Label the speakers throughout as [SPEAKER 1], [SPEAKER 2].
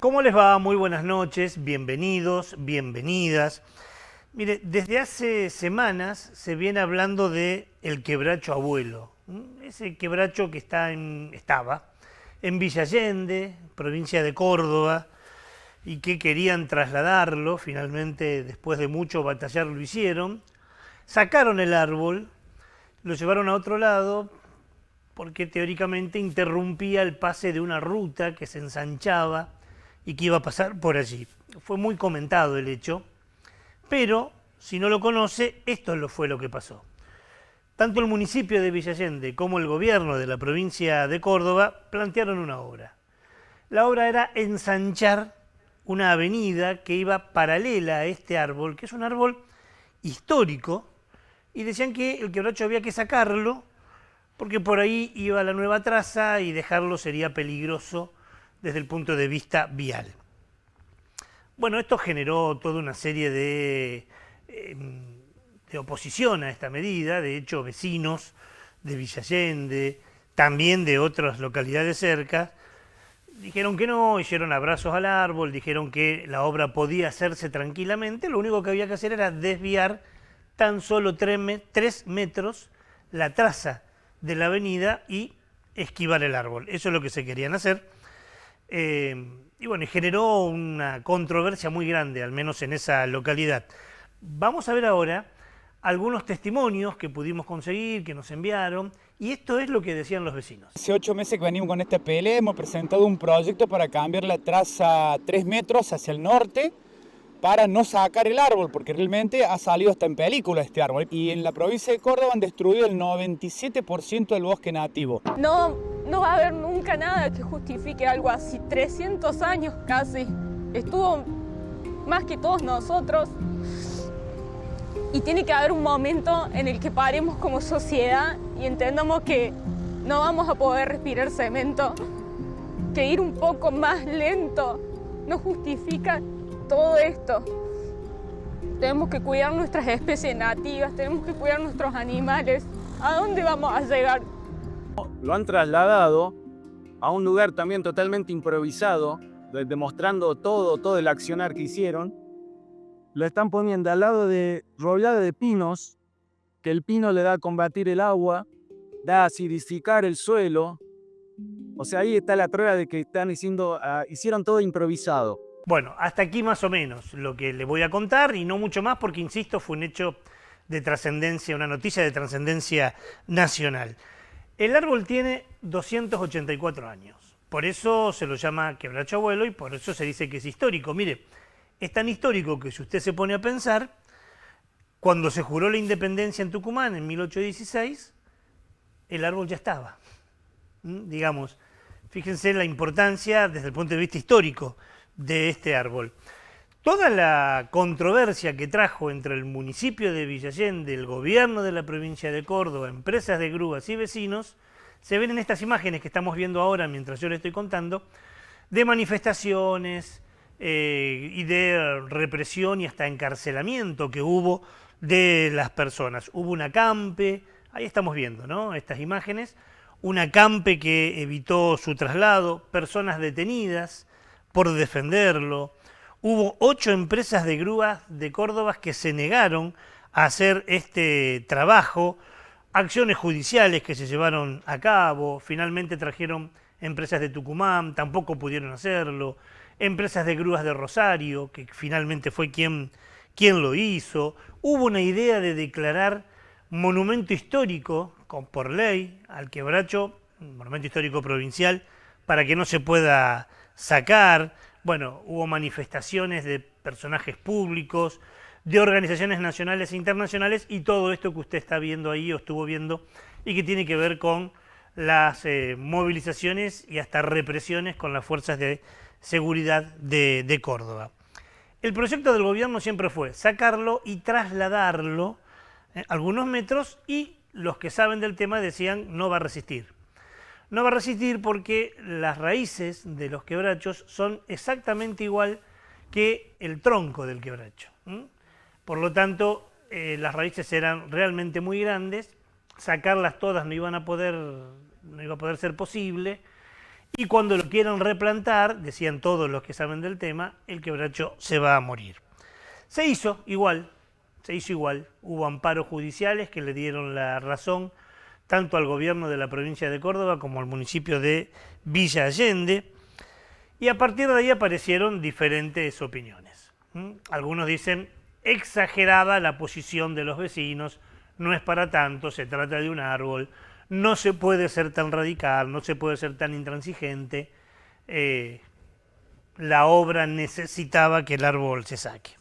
[SPEAKER 1] ¿Cómo les va? Muy buenas noches, bienvenidos, bienvenidas. Mire, desde hace semanas se viene hablando de el quebracho abuelo. Ese quebracho que estaba en Villa Allende, provincia de Córdoba, y que querían trasladarlo, finalmente después de mucho batallar lo hicieron. Sacaron el árbol, lo llevaron a otro lado, porque teóricamente interrumpía el pase de una ruta que se ensanchaba y que iba a pasar por allí. Fue muy comentado el hecho, pero si no lo conoce, esto fue lo que pasó. Tanto el municipio de Villa Allende como el gobierno de la provincia de Córdoba plantearon una obra. La obra era ensanchar una avenida que iba paralela a este árbol, que es un árbol histórico, y decían que el quebracho había que sacarlo porque por ahí iba la nueva traza y dejarlo sería peligroso desde el punto de vista vial. Bueno, esto generó toda una serie de oposición a esta medida. De hecho, vecinos de Villa Allende, también de otras localidades cerca, dijeron que no, hicieron abrazos al árbol, dijeron que la obra podía hacerse tranquilamente, lo único que había que hacer era desviar tan solo 3 metros la traza de la avenida y esquivar el árbol. Eso es lo que se querían hacer. Y bueno, generó una controversia muy grande, al menos en esa localidad. Vamos a ver ahora algunos testimonios que pudimos conseguir, que nos enviaron, y esto es lo que decían los vecinos.
[SPEAKER 2] Hace 8 meses que venimos con esta pelea, hemos presentado un proyecto para cambiar la traza 3 metros hacia el norte para no sacar el árbol, porque realmente ha salido hasta en película este árbol. Y en la provincia de Córdoba han destruido el 97% del bosque nativo.
[SPEAKER 3] No va a haber nunca nada que justifique algo así. 300 años casi. Estuvo más que todos nosotros. Y tiene que haber un momento en el que paremos como sociedad y entendamos que no vamos a poder respirar cemento, que ir un poco más lento no justifica todo esto. Tenemos que cuidar nuestras especies nativas, tenemos que cuidar nuestros animales. ¿A dónde vamos a llegar?
[SPEAKER 4] Lo han trasladado a un lugar también totalmente improvisado, demostrando todo el accionar que hicieron. Lo están poniendo al lado de rodeado de pinos, que el pino le da a combatir el agua, da a acidificar el suelo. O sea, ahí está la prueba de que están hicieron todo improvisado.
[SPEAKER 1] Bueno, hasta aquí más o menos lo que le voy a contar y no mucho más porque, insisto, fue un hecho de trascendencia, una noticia de trascendencia nacional. El árbol tiene 284 años, por eso se lo llama quebracho abuelo y por eso se dice que es histórico. Mire, es tan histórico que si usted se pone a pensar, cuando se juró la independencia en Tucumán en 1816, el árbol ya estaba. Digamos, fíjense la importancia desde el punto de vista histórico de este árbol. Toda la controversia que trajo entre el municipio de Villa Allende, el gobierno de la provincia de Córdoba, empresas de grúas y vecinos, se ven en estas imágenes que estamos viendo ahora mientras yo le estoy contando, de manifestaciones y de represión y hasta encarcelamiento que hubo de las personas. Hubo un acampe, ahí estamos viendo, ¿no?, estas imágenes, un acampe que evitó su traslado, personas detenidas por defenderlo. Hubo 8 empresas de grúas de Córdoba que se negaron a hacer este trabajo, acciones judiciales que se llevaron a cabo, finalmente trajeron empresas de Tucumán, tampoco pudieron hacerlo, empresas de grúas de Rosario, que finalmente fue quien lo hizo. Hubo una idea de declarar monumento histórico, por ley, al quebracho, un monumento histórico provincial, para que no se pueda sacar. Bueno, hubo manifestaciones de personajes públicos, de organizaciones nacionales e internacionales, y todo esto que usted está viendo ahí o estuvo viendo y que tiene que ver con las movilizaciones y hasta represiones con las fuerzas de seguridad de Córdoba. El proyecto del gobierno siempre fue sacarlo y trasladarlo algunos metros, y los que saben del tema decían no va a resistir. No va a resistir porque las raíces de los quebrachos son exactamente igual que el tronco del quebracho. Por lo tanto, las raíces eran realmente muy grandes, sacarlas todas no iba a poder ser posible, y cuando lo quieran replantar, decían todos los que saben del tema, el quebracho se va a morir. Se hizo igual, hubo amparos judiciales que le dieron la razón tanto al gobierno de la provincia de Córdoba como al municipio de Villa Allende, y a partir de ahí aparecieron diferentes opiniones. Algunos dicen, exagerada la posición de los vecinos, no es para tanto, se trata de un árbol, no se puede ser tan radical, no se puede ser tan intransigente, la obra necesitaba que el árbol se saque.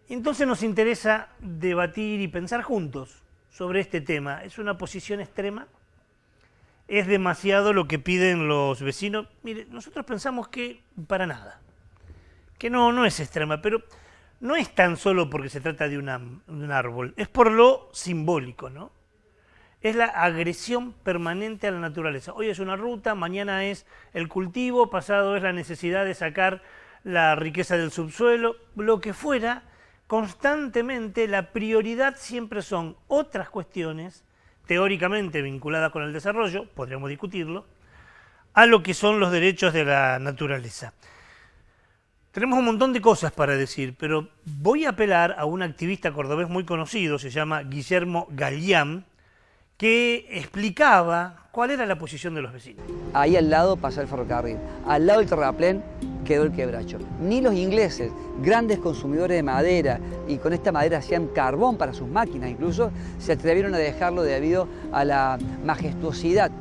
[SPEAKER 1] Entonces nos interesa debatir y pensar juntos sobre este tema. ¿Es una posición extrema? ¿Es demasiado lo que piden los vecinos? Mire, nosotros pensamos que para nada, que no es extrema, pero no es tan solo porque se trata de un árbol, es por lo simbólico, ¿no? Es la agresión permanente a la naturaleza. Hoy es una ruta, mañana es el cultivo, pasado es la necesidad de sacar la riqueza del subsuelo, lo que fuera. Constantemente la prioridad siempre son otras cuestiones, teóricamente vinculadas con el desarrollo, podríamos discutirlo, a lo que son los derechos de la naturaleza. Tenemos un montón de cosas para decir, pero voy a apelar a un activista cordobés muy conocido, se llama Guillermo Galián, que explicaba cuál era la posición de los vecinos.
[SPEAKER 5] Ahí al lado pasa el ferrocarril, al lado del terraplén quedó el quebracho. Ni los ingleses, grandes consumidores de madera, y con esta madera hacían carbón para sus máquinas incluso, se atrevieron a dejarlo debido a la majestuosidad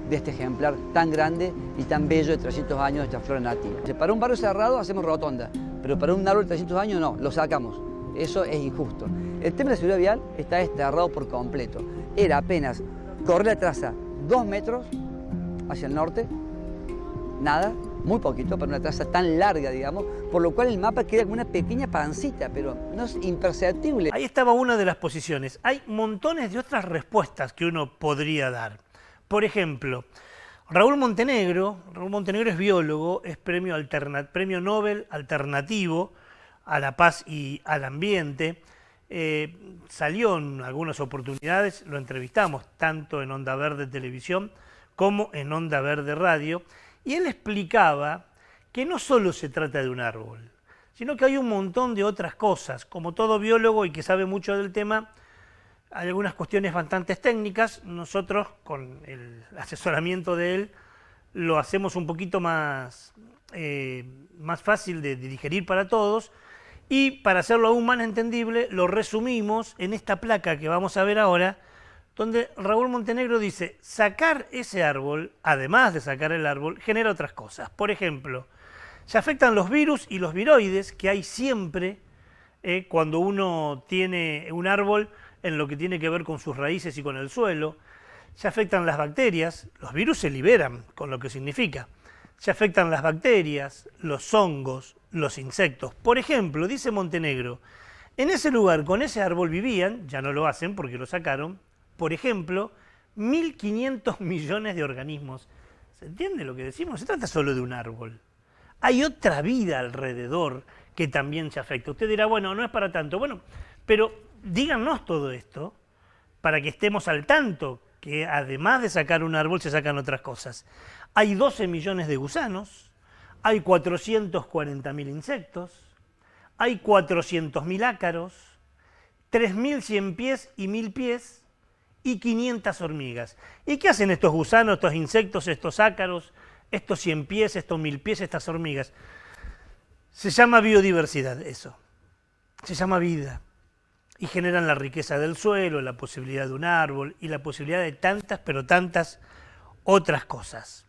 [SPEAKER 5] de este ejemplar tan grande y tan bello de 300 años de esta flora nativa. Para un barrio cerrado hacemos rotonda, pero para un árbol de 300 años no, lo sacamos. Eso es injusto. El tema de la seguridad vial está desterrado por completo. Era apenas correr la traza 2 metros hacia el norte, nada, muy poquito para una traza tan larga, digamos, por lo cual el mapa queda como una pequeña pancita, pero no es imperceptible.
[SPEAKER 1] Ahí estaba una de las posiciones. Hay montones de otras respuestas que uno podría dar. Por ejemplo, Raúl Montenegro es biólogo, es premio Nobel alternativo a la paz y al ambiente. Salió en algunas oportunidades, lo entrevistamos tanto en Onda Verde Televisión como en Onda Verde Radio, y él explicaba que no solo se trata de un árbol, sino que hay un montón de otras cosas. Como todo biólogo y que sabe mucho del tema, hay algunas cuestiones bastante técnicas. Nosotros, con el asesoramiento de él, lo hacemos un poquito más fácil de digerir para todos, y para hacerlo aún más entendible, lo resumimos en esta placa que vamos a ver ahora, donde Raúl Montenegro dice, sacar ese árbol, además de sacar el árbol, genera otras cosas. Por ejemplo, se afectan los virus y los viroides que hay siempre cuando uno tiene un árbol en lo que tiene que ver con sus raíces y con el suelo. Se afectan las bacterias, los virus se liberan, con lo que significa. Se afectan las bacterias, los hongos, los insectos. Por ejemplo, dice Montenegro, en ese lugar con ese árbol vivían, ya no lo hacen porque lo sacaron, por ejemplo, 1.500 millones de organismos. ¿Se entiende lo que decimos? Se trata solo de un árbol. Hay otra vida alrededor que también se afecta. Usted dirá, bueno, no es para tanto. Bueno, pero díganos todo esto para que estemos al tanto que además de sacar un árbol se sacan otras cosas. Hay 12 millones de gusanos, hay 440.000 insectos, hay 400.000 ácaros, 3.100 pies y 1.000 pies y 500 hormigas. ¿Y qué hacen estos gusanos, estos insectos, estos ácaros, estos 100 pies, estos 1.000 pies, estas hormigas? Se llama biodiversidad eso, se llama vida. Y generan la riqueza del suelo, la posibilidad de un árbol y la posibilidad de tantas, pero tantas otras cosas.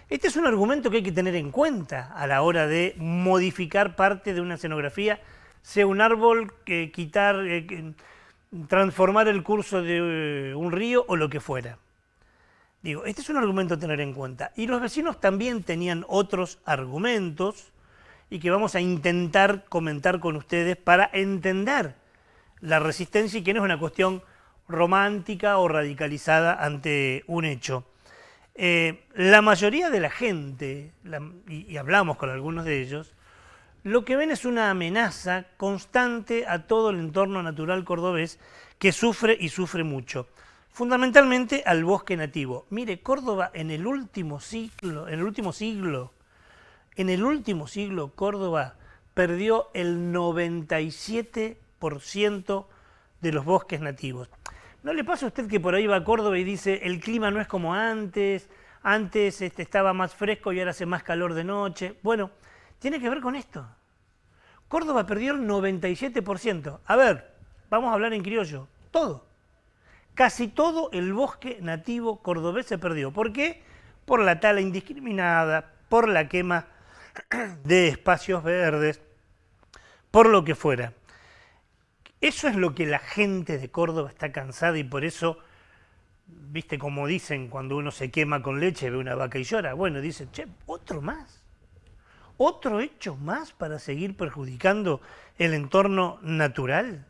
[SPEAKER 1] Este es un argumento que hay que tener en cuenta a la hora de modificar parte de una escenografía, sea un árbol, transformar el curso de un río o lo que fuera. Digo, este es un argumento a tener en cuenta. Y los vecinos también tenían otros argumentos y que vamos a intentar comentar con ustedes para entender la resistencia y que no es una cuestión romántica o radicalizada ante un hecho. La mayoría de la gente, y hablamos con algunos de ellos, lo que ven es una amenaza constante a todo el entorno natural cordobés que sufre y sufre mucho. fundamentalmente al bosque nativo. Mire, Córdoba en el último siglo, Córdoba perdió el 97% de los bosques nativos. ¿No le pasa a usted que por ahí va a Córdoba y dice el clima no es como antes, estaba más fresco y ahora hace más calor de noche? Bueno, tiene que ver con esto. Córdoba perdió el 97%. A ver, vamos a hablar en criollo. Todo. Casi todo el bosque nativo cordobés se perdió. ¿Por qué? Por la tala indiscriminada, por la quema de espacios verdes, por lo que fuera. Eso es lo que la gente de Córdoba está cansada y por eso, viste como dicen cuando uno se quema con leche, ve una vaca y llora. Bueno, dicen, che, otro más. Otro hecho más para seguir perjudicando el entorno natural.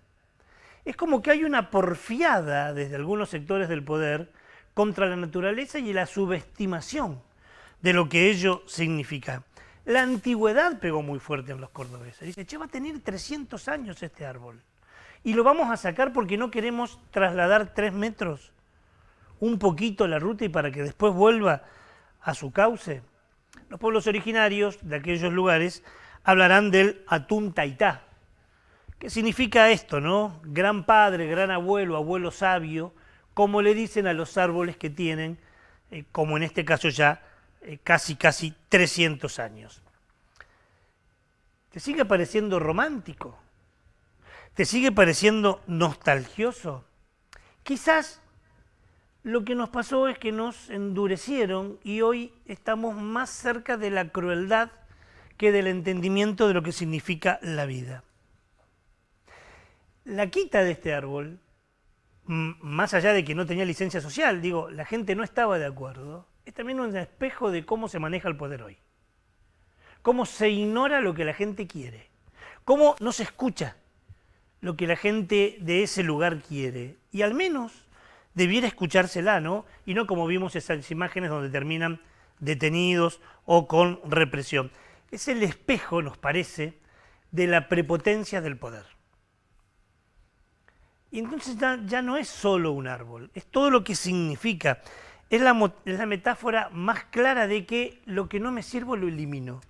[SPEAKER 1] Es como que hay una porfiada desde algunos sectores del poder contra la naturaleza y la subestimación de lo que ello significa. La antigüedad pegó muy fuerte en los cordobeses. Dice, che, va a tener 300 años este árbol. Y lo vamos a sacar porque no queremos trasladar 3 metros un poquito la ruta y para que después vuelva a su cauce. Los pueblos originarios de aquellos lugares hablarán del Atún Taitá, que significa esto, ¿no? Gran padre, gran abuelo, abuelo sabio, como le dicen a los árboles que tienen, como en este caso ya, casi 300 años. ¿Te sigue pareciendo romántico? ¿Te sigue pareciendo nostalgioso? Quizás lo que nos pasó es que nos endurecieron y hoy estamos más cerca de la crueldad que del entendimiento de lo que significa la vida. La quita de este árbol, más allá de que no tenía licencia social, digo, la gente no estaba de acuerdo, es también un espejo de cómo se maneja el poder hoy. Cómo se ignora lo que la gente quiere. Cómo no se escucha lo que la gente de ese lugar quiere. Y al menos debiera escuchársela, ¿no? Y no como vimos esas imágenes donde terminan detenidos o con represión. Es el espejo, nos parece, de la prepotencia del poder. Y entonces ya no es solo un árbol, es todo lo que significa. Es la metáfora más clara de que lo que no me sirve lo elimino.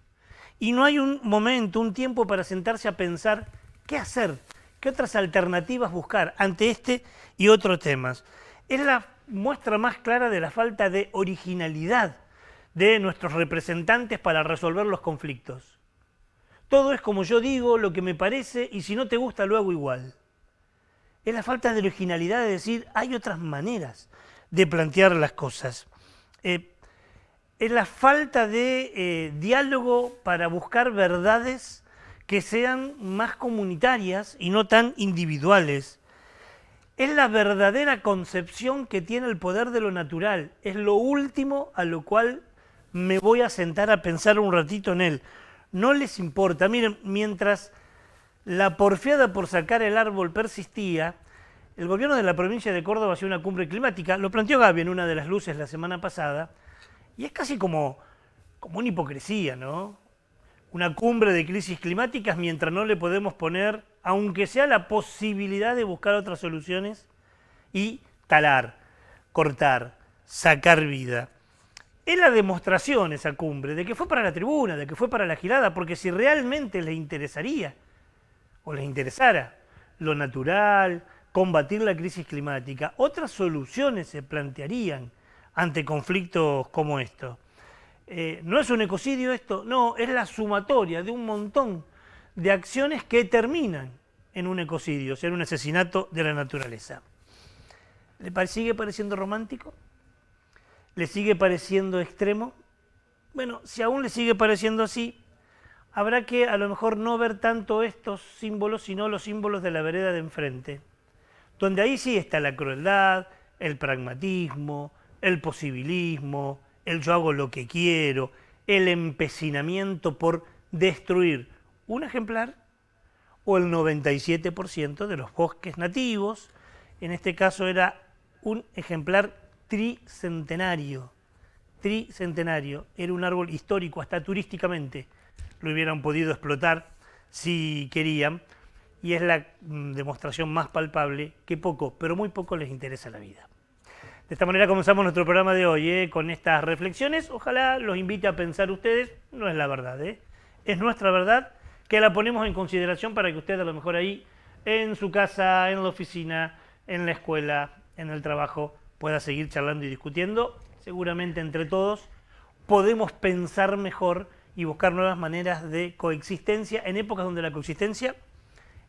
[SPEAKER 1] Y no hay un momento, un tiempo para sentarse a pensar qué hacer, qué otras alternativas buscar ante este y otros temas. Es la muestra más clara de la falta de originalidad de nuestros representantes para resolver los conflictos. Todo es como yo digo, lo que me parece, y si no te gusta lo hago igual. Es la falta de originalidad de decir, hay otras maneras de plantear las cosas. Es la falta de diálogo para buscar verdades que sean más comunitarias y no tan individuales. Es la verdadera concepción que tiene el poder de lo natural. Es lo último a lo cual me voy a sentar a pensar un ratito en él. No les importa. Miren, mientras la porfiada por sacar el árbol persistía, el gobierno de la provincia de Córdoba hacía una cumbre climática. Lo planteó Gaby en una de las luces la semana pasada. Y es casi como una hipocresía, ¿no? Una cumbre de crisis climáticas mientras no le podemos poner, aunque sea la posibilidad de buscar otras soluciones y talar, cortar, sacar vida. Es la demostración esa cumbre de que fue para la tribuna, de que fue para la gilada, porque si realmente les interesaría o les interesara lo natural, combatir la crisis climática, otras soluciones se plantearían ante conflictos como estos. ¿No es un ecocidio esto? No, es la sumatoria de un montón de acciones que terminan en un ecocidio, o sea, en un asesinato de la naturaleza. ¿Le sigue pareciendo romántico? ¿Le sigue pareciendo extremo? Bueno, si aún le sigue pareciendo así, habrá que a lo mejor no ver tanto estos símbolos, sino los símbolos de la vereda de enfrente, donde ahí sí está la crueldad, el pragmatismo, el posibilismo, el yo hago lo que quiero, el empecinamiento por destruir un ejemplar o el 97% de los bosques nativos. En este caso era un ejemplar tricentenario. Tricentenario. Era un árbol histórico, hasta turísticamente lo hubieran podido explotar si querían. Y es la demostración más palpable que poco, pero muy poco les interesa la vida. De esta manera comenzamos nuestro programa de hoy, con estas reflexiones. Ojalá los invite a pensar ustedes, no es la verdad, es nuestra verdad, que la ponemos en consideración para que usted a lo mejor ahí, en su casa, en la oficina, en la escuela, en el trabajo, pueda seguir charlando y discutiendo. Seguramente entre todos podemos pensar mejor y buscar nuevas maneras de coexistencia en épocas donde la coexistencia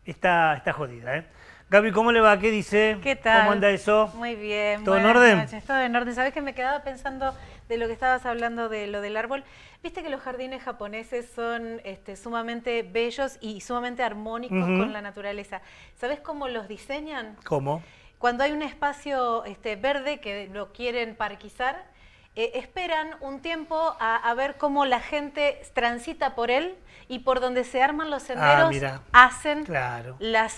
[SPEAKER 1] está jodida. Gaby, ¿cómo le va? ¿Qué dice?
[SPEAKER 6] ¿Qué tal?
[SPEAKER 1] ¿Cómo anda eso?
[SPEAKER 6] Muy bien.
[SPEAKER 1] ¿Todo en
[SPEAKER 6] buenas
[SPEAKER 1] orden?
[SPEAKER 6] noches, todo en orden. ¿Sabés que me quedaba pensando de lo que estabas hablando de lo del árbol? Viste que los jardines japoneses son sumamente bellos y sumamente armónicos con la naturaleza. ¿Sabés cómo los diseñan?
[SPEAKER 1] ¿Cómo?
[SPEAKER 6] Cuando hay un espacio verde que lo quieren parquizar, esperan un tiempo a ver cómo la gente transita por él y por donde se arman los senderos hacen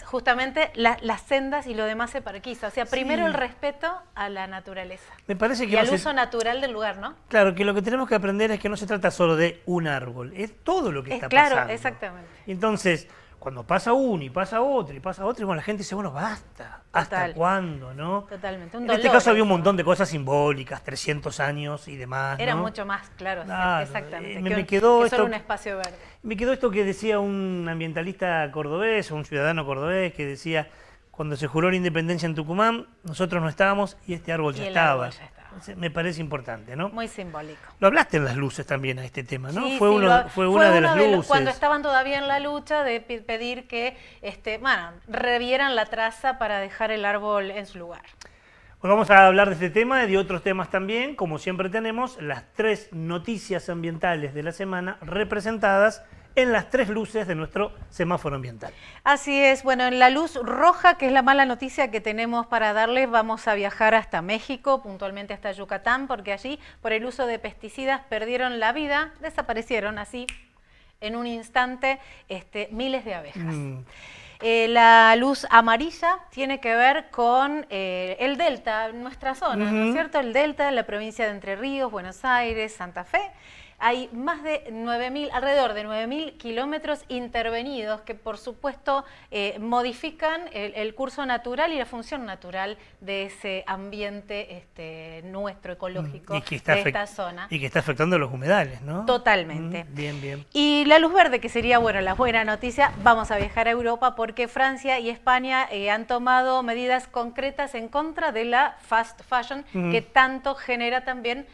[SPEAKER 6] justamente las sendas y lo demás se parquiza. O sea, primero el respeto a la naturaleza.
[SPEAKER 1] Me parece que
[SPEAKER 6] y al uso natural del lugar, ¿no?
[SPEAKER 1] Claro, que lo que tenemos que aprender es que no se trata solo de un árbol, es todo lo que está pasando.
[SPEAKER 6] Claro, exactamente.
[SPEAKER 1] Y entonces, cuando pasa uno y pasa otro y pasa otro, y bueno, la gente dice, bueno, basta. ¿Hasta cuándo, no?
[SPEAKER 6] Totalmente.
[SPEAKER 1] En este caso había un montón de cosas simbólicas, 300 años y demás,
[SPEAKER 6] Era
[SPEAKER 1] ¿no?
[SPEAKER 6] mucho más, claro,
[SPEAKER 1] Me
[SPEAKER 6] exactamente.
[SPEAKER 1] quedó
[SPEAKER 6] que
[SPEAKER 1] esto,
[SPEAKER 6] solo un espacio verde.
[SPEAKER 1] Me quedó esto que decía un ambientalista cordobés, un ciudadano cordobés, que decía, cuando se juró la independencia en Tucumán, nosotros no estábamos y este árbol ya estaba. Me parece importante, ¿no?
[SPEAKER 6] Muy simbólico.
[SPEAKER 1] Lo hablaste en las luces también a este tema, ¿no?
[SPEAKER 6] Sí,
[SPEAKER 1] fue una de las luces.
[SPEAKER 6] Cuando estaban todavía en la lucha de pedir que revieran la traza para dejar el árbol en su lugar.
[SPEAKER 1] Hoy vamos a hablar de este tema y de otros temas también. Como siempre tenemos las 3 noticias ambientales de la semana representadas en las 3 luces de nuestro semáforo ambiental.
[SPEAKER 6] Así es, bueno, en la luz roja, que es la mala noticia que tenemos para darles, vamos a viajar hasta México, puntualmente hasta Yucatán, porque allí, por el uso de pesticidas, perdieron la vida, desaparecieron así, en un instante, miles de abejas. La luz amarilla tiene que ver con el delta, nuestra zona, ¿no es cierto? El delta, la provincia de Entre Ríos, Buenos Aires, Santa Fe. Hay más de alrededor de 9.000 kilómetros intervenidos que por supuesto modifican el curso natural y la función natural de ese ambiente nuestro ecológico de esta zona.
[SPEAKER 1] Y que está afectando a los humedales, ¿no?
[SPEAKER 6] Totalmente.
[SPEAKER 1] Bien, bien.
[SPEAKER 6] Y la luz verde, que sería, bueno, la buena noticia, vamos a viajar a Europa porque Francia y España han tomado medidas concretas en contra de la fast fashion que tanto genera también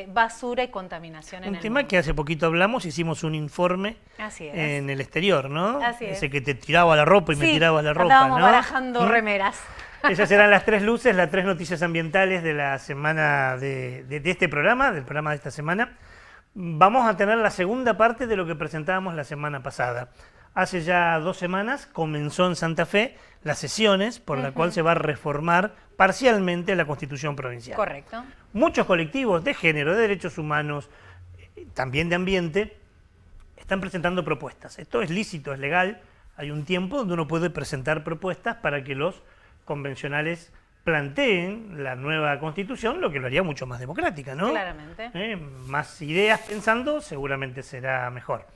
[SPEAKER 6] basura y contaminación en el
[SPEAKER 1] tema que hace poquito hablamos, hicimos un informe en el exterior, ¿no?
[SPEAKER 6] Así es.
[SPEAKER 1] Ese que te tiraba la ropa y me tirabas la ropa,
[SPEAKER 6] estábamos
[SPEAKER 1] ¿no?
[SPEAKER 6] barajando remeras.
[SPEAKER 1] Esas eran las 3 luces, las 3 noticias ambientales de la semana de este programa, del programa de esta semana. Vamos a tener la segunda parte de lo que presentábamos la semana pasada. Hace ya 2 semanas comenzó en Santa Fe las sesiones por la cual se va a reformar parcialmente la Constitución provincial.
[SPEAKER 6] Correcto.
[SPEAKER 1] Muchos colectivos de género, de derechos humanos, también de ambiente, están presentando propuestas. Esto es lícito, es legal. Hay un tiempo donde uno puede presentar propuestas para que los convencionales planteen la nueva Constitución, lo que lo haría mucho más democrática, ¿no?
[SPEAKER 6] Claramente.
[SPEAKER 1] Más ideas pensando, seguramente será mejor.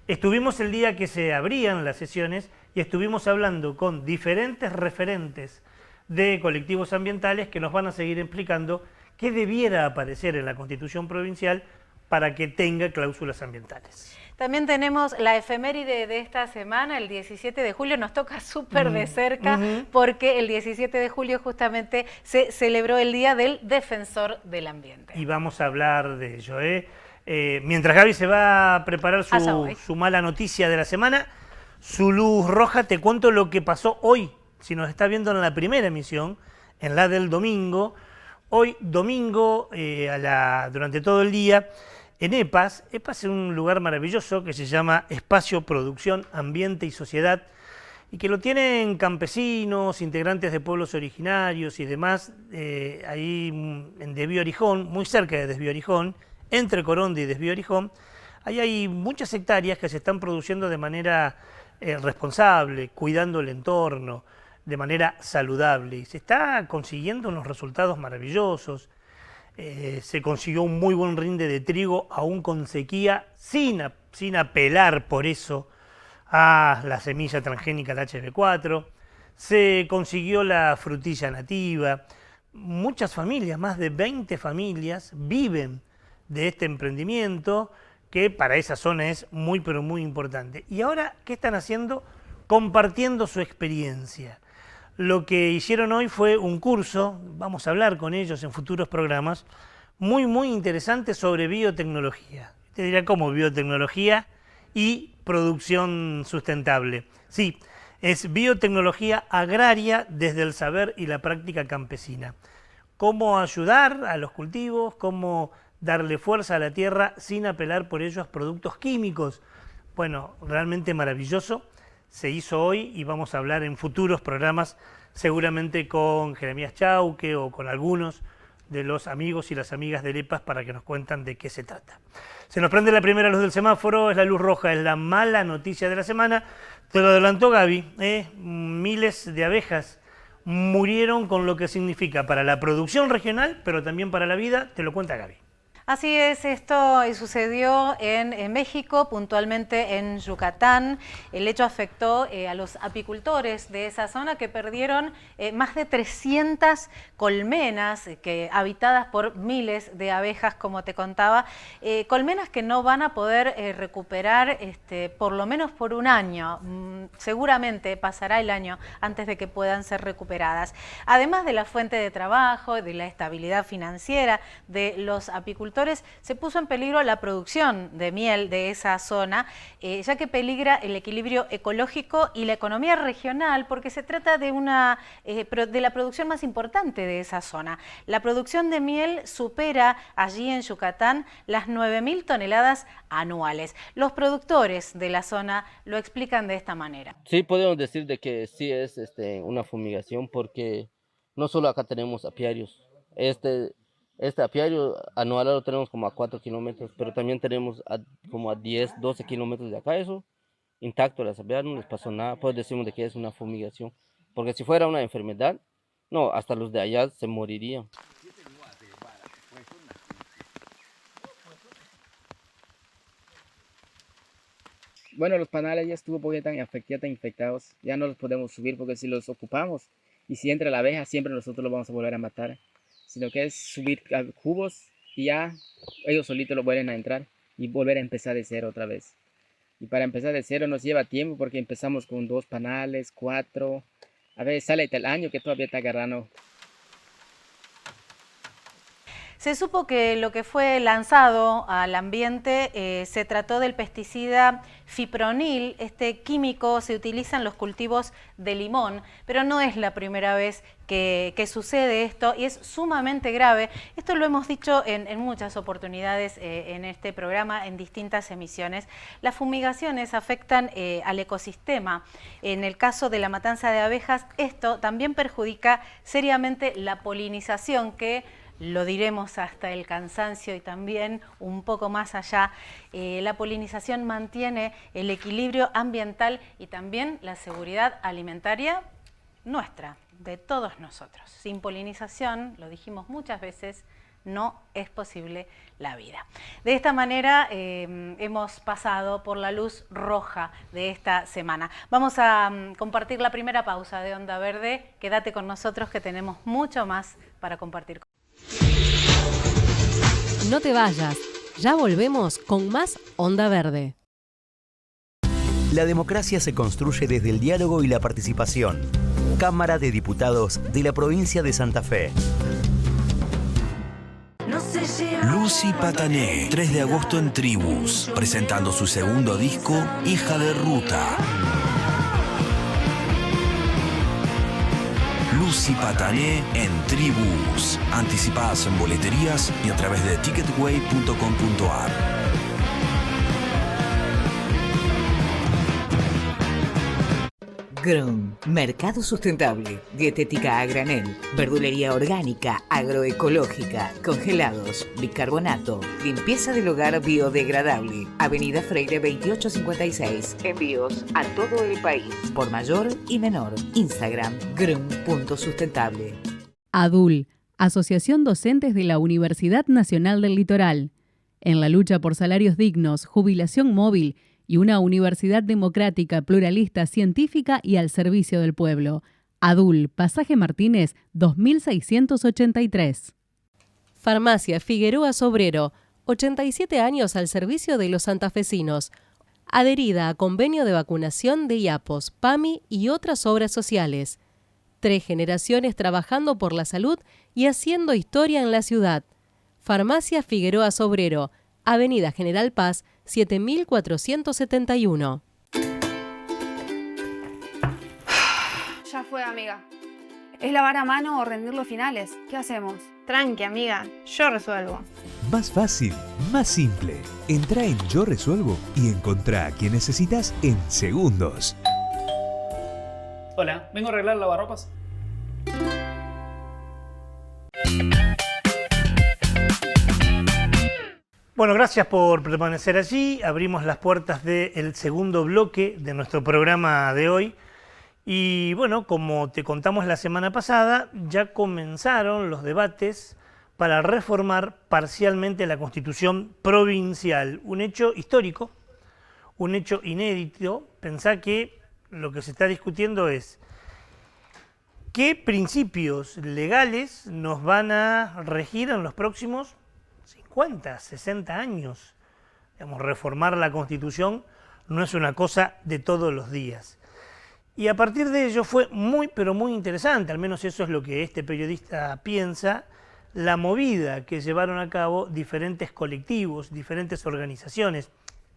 [SPEAKER 1] Estuvimos el día que se abrían las sesiones y estuvimos hablando con diferentes referentes de colectivos ambientales que nos van a seguir explicando qué debiera aparecer en la Constitución provincial para que tenga cláusulas ambientales.
[SPEAKER 6] También tenemos la efeméride de esta semana, el 17 de julio, nos toca súper de cerca porque el 17 de julio justamente se celebró el Día del Defensor del Ambiente.
[SPEAKER 1] Y vamos a hablar de ello, mientras Gaby se va a preparar su mala noticia de la semana, su luz roja, te cuento lo que pasó hoy, si nos está viendo en la primera emisión, en la del domingo. Hoy, domingo, durante todo el día, en EPAS es un lugar maravilloso que se llama Espacio Producción, Ambiente y Sociedad, y que lo tienen campesinos, integrantes de pueblos originarios y demás, ahí en Desvío Orijón, muy cerca de Desvío Orijón, entre Coronda y Desvío Orijón. Ahí hay muchas hectáreas que se están produciendo de manera responsable, cuidando el entorno, de manera saludable, y se está consiguiendo unos resultados maravillosos. Se consiguió un muy buen rinde de trigo, aún con sequía, sin apelar por eso a la semilla transgénica, la HB4. Se consiguió la frutilla nativa, muchas familias, más de 20 familias, viven de este emprendimiento que para esa zona es muy, pero muy importante. Y ahora, ¿qué están haciendo? Compartiendo su experiencia. Lo que hicieron hoy fue un curso, vamos a hablar con ellos en futuros programas, muy, muy interesante sobre biotecnología. Te dirá, ¿cómo biotecnología y producción sustentable? Sí, es biotecnología agraria desde el saber y la práctica campesina. Cómo ayudar a los cultivos, cómo darle fuerza a la tierra sin apelar por ello a productos químicos. Bueno, realmente maravilloso. Se hizo hoy y vamos a hablar en futuros programas, seguramente con Jeremías Chauque o con algunos de los amigos y las amigas de LEPAS para que nos cuentan de qué se trata. Se nos prende la primera luz del semáforo, es la luz roja, es la mala noticia de la semana. Te lo adelantó Gaby, miles de abejas murieron con lo que significa para la producción regional, pero también para la vida, te lo cuenta Gaby.
[SPEAKER 6] Así es, esto sucedió en México, puntualmente en Yucatán. El hecho afectó a los apicultores de esa zona que perdieron más de 300 colmenas habitadas por miles de abejas, como te contaba. Colmenas que no van a poder recuperar por lo menos por un año. Seguramente pasará el año antes de que puedan ser recuperadas. Además de la fuente de trabajo, de la estabilidad financiera de los apicultores, se puso en peligro la producción de miel de esa zona, ya que peligra el equilibrio ecológico y la economía regional, porque se trata de la producción más importante de esa zona. La producción de miel supera allí en Yucatán las 9.000 toneladas anuales. Los productores de la zona lo explican de esta manera.
[SPEAKER 7] Sí, podemos decir de que sí es una fumigación, porque no solo acá tenemos apiarios. Este apiario anual lo tenemos como a 4 kilómetros, pero también tenemos como a 10, 12 kilómetros de acá. Eso intacto, las abejas no les pasó nada. Pues decimos de que es una fumigación, porque si fuera una enfermedad, no, hasta los de allá se morirían.
[SPEAKER 8] Bueno, los panales ya estuvo porque están infectados, ya no los podemos subir porque si los ocupamos y si entra la abeja siempre nosotros los vamos a volver a matar. Sino que es subir cubos y ya ellos solitos lo vuelven a entrar y volver a empezar de cero otra vez. Y para empezar de cero nos lleva tiempo porque empezamos con 2 panales, 4, a veces sale hasta el año que todavía está agarrando.
[SPEAKER 6] Se supo que lo que fue lanzado al ambiente se trató del pesticida fipronil. Este químico se utiliza en los cultivos de limón, pero no es la primera vez que sucede esto y es sumamente grave. Esto lo hemos dicho en muchas oportunidades en este programa, en distintas emisiones. Las fumigaciones afectan al ecosistema. En el caso de la matanza de abejas, esto también perjudica seriamente la polinización, que lo diremos hasta el cansancio y también un poco más allá. La polinización mantiene el equilibrio ambiental y también la seguridad alimentaria nuestra, de todos nosotros. Sin polinización, lo dijimos muchas veces, no es posible la vida. De esta manera hemos pasado por la luz roja de esta semana. Vamos a compartir la primera pausa de Onda Verde. Quédate con nosotros que tenemos mucho más para compartir.
[SPEAKER 9] No te vayas, ya volvemos con más Onda Verde.
[SPEAKER 10] La democracia se construye desde el diálogo y la participación. Cámara de Diputados de la provincia de Santa Fe.
[SPEAKER 11] Lucy Patané, 3 de agosto en Tribus, presentando su segundo disco, Hija de Ruta. Lucy Patané en Tribus. Anticipadas en boleterías y a través de ticketway.com.ar.
[SPEAKER 12] GRON, Mercado Sustentable, Dietética a granel, Verdulería orgánica, agroecológica, congelados, bicarbonato, limpieza del hogar biodegradable, Avenida Freire 2856, envíos a todo el país, por mayor y menor, Instagram, gron.sustentable.
[SPEAKER 13] ADUL, Asociación Docentes de la Universidad Nacional del Litoral. En la lucha por salarios dignos, jubilación móvil y una universidad democrática, pluralista, científica y al servicio del pueblo. Adul, Pasaje Martínez, 2683.
[SPEAKER 9] Farmacia Figueroa Sobrero, 87 años al servicio de los santafesinos. Adherida a convenio de vacunación de IAPOS, PAMI y otras obras sociales. 3 generaciones trabajando por la salud y haciendo historia en la ciudad. Farmacia Figueroa Sobrero, Avenida General Paz, 7471.
[SPEAKER 14] Ya fue, amiga. ¿Es lavar a mano o rendir los finales? ¿Qué hacemos?
[SPEAKER 15] Tranqui, amiga. Yo resuelvo.
[SPEAKER 16] Más fácil, más simple. Entrá en Yo Resuelvo y encontrá a quien necesitas en segundos.
[SPEAKER 17] Hola, vengo a arreglar el lavarropas.
[SPEAKER 1] Bueno, gracias por permanecer allí. Abrimos las puertas del segundo bloque de nuestro programa de hoy. Y bueno, como te contamos la semana pasada, ya comenzaron los debates para reformar parcialmente la Constitución provincial. Un hecho histórico, un hecho inédito. Pensá que lo que se está discutiendo es qué principios legales nos van a regir en los próximos 50, 60 años. Digamos, reformar la Constitución no es una cosa de todos los días. Y a partir de ello fue muy, pero muy interesante, al menos eso es lo que este periodista piensa, la movida que llevaron a cabo diferentes colectivos, diferentes organizaciones.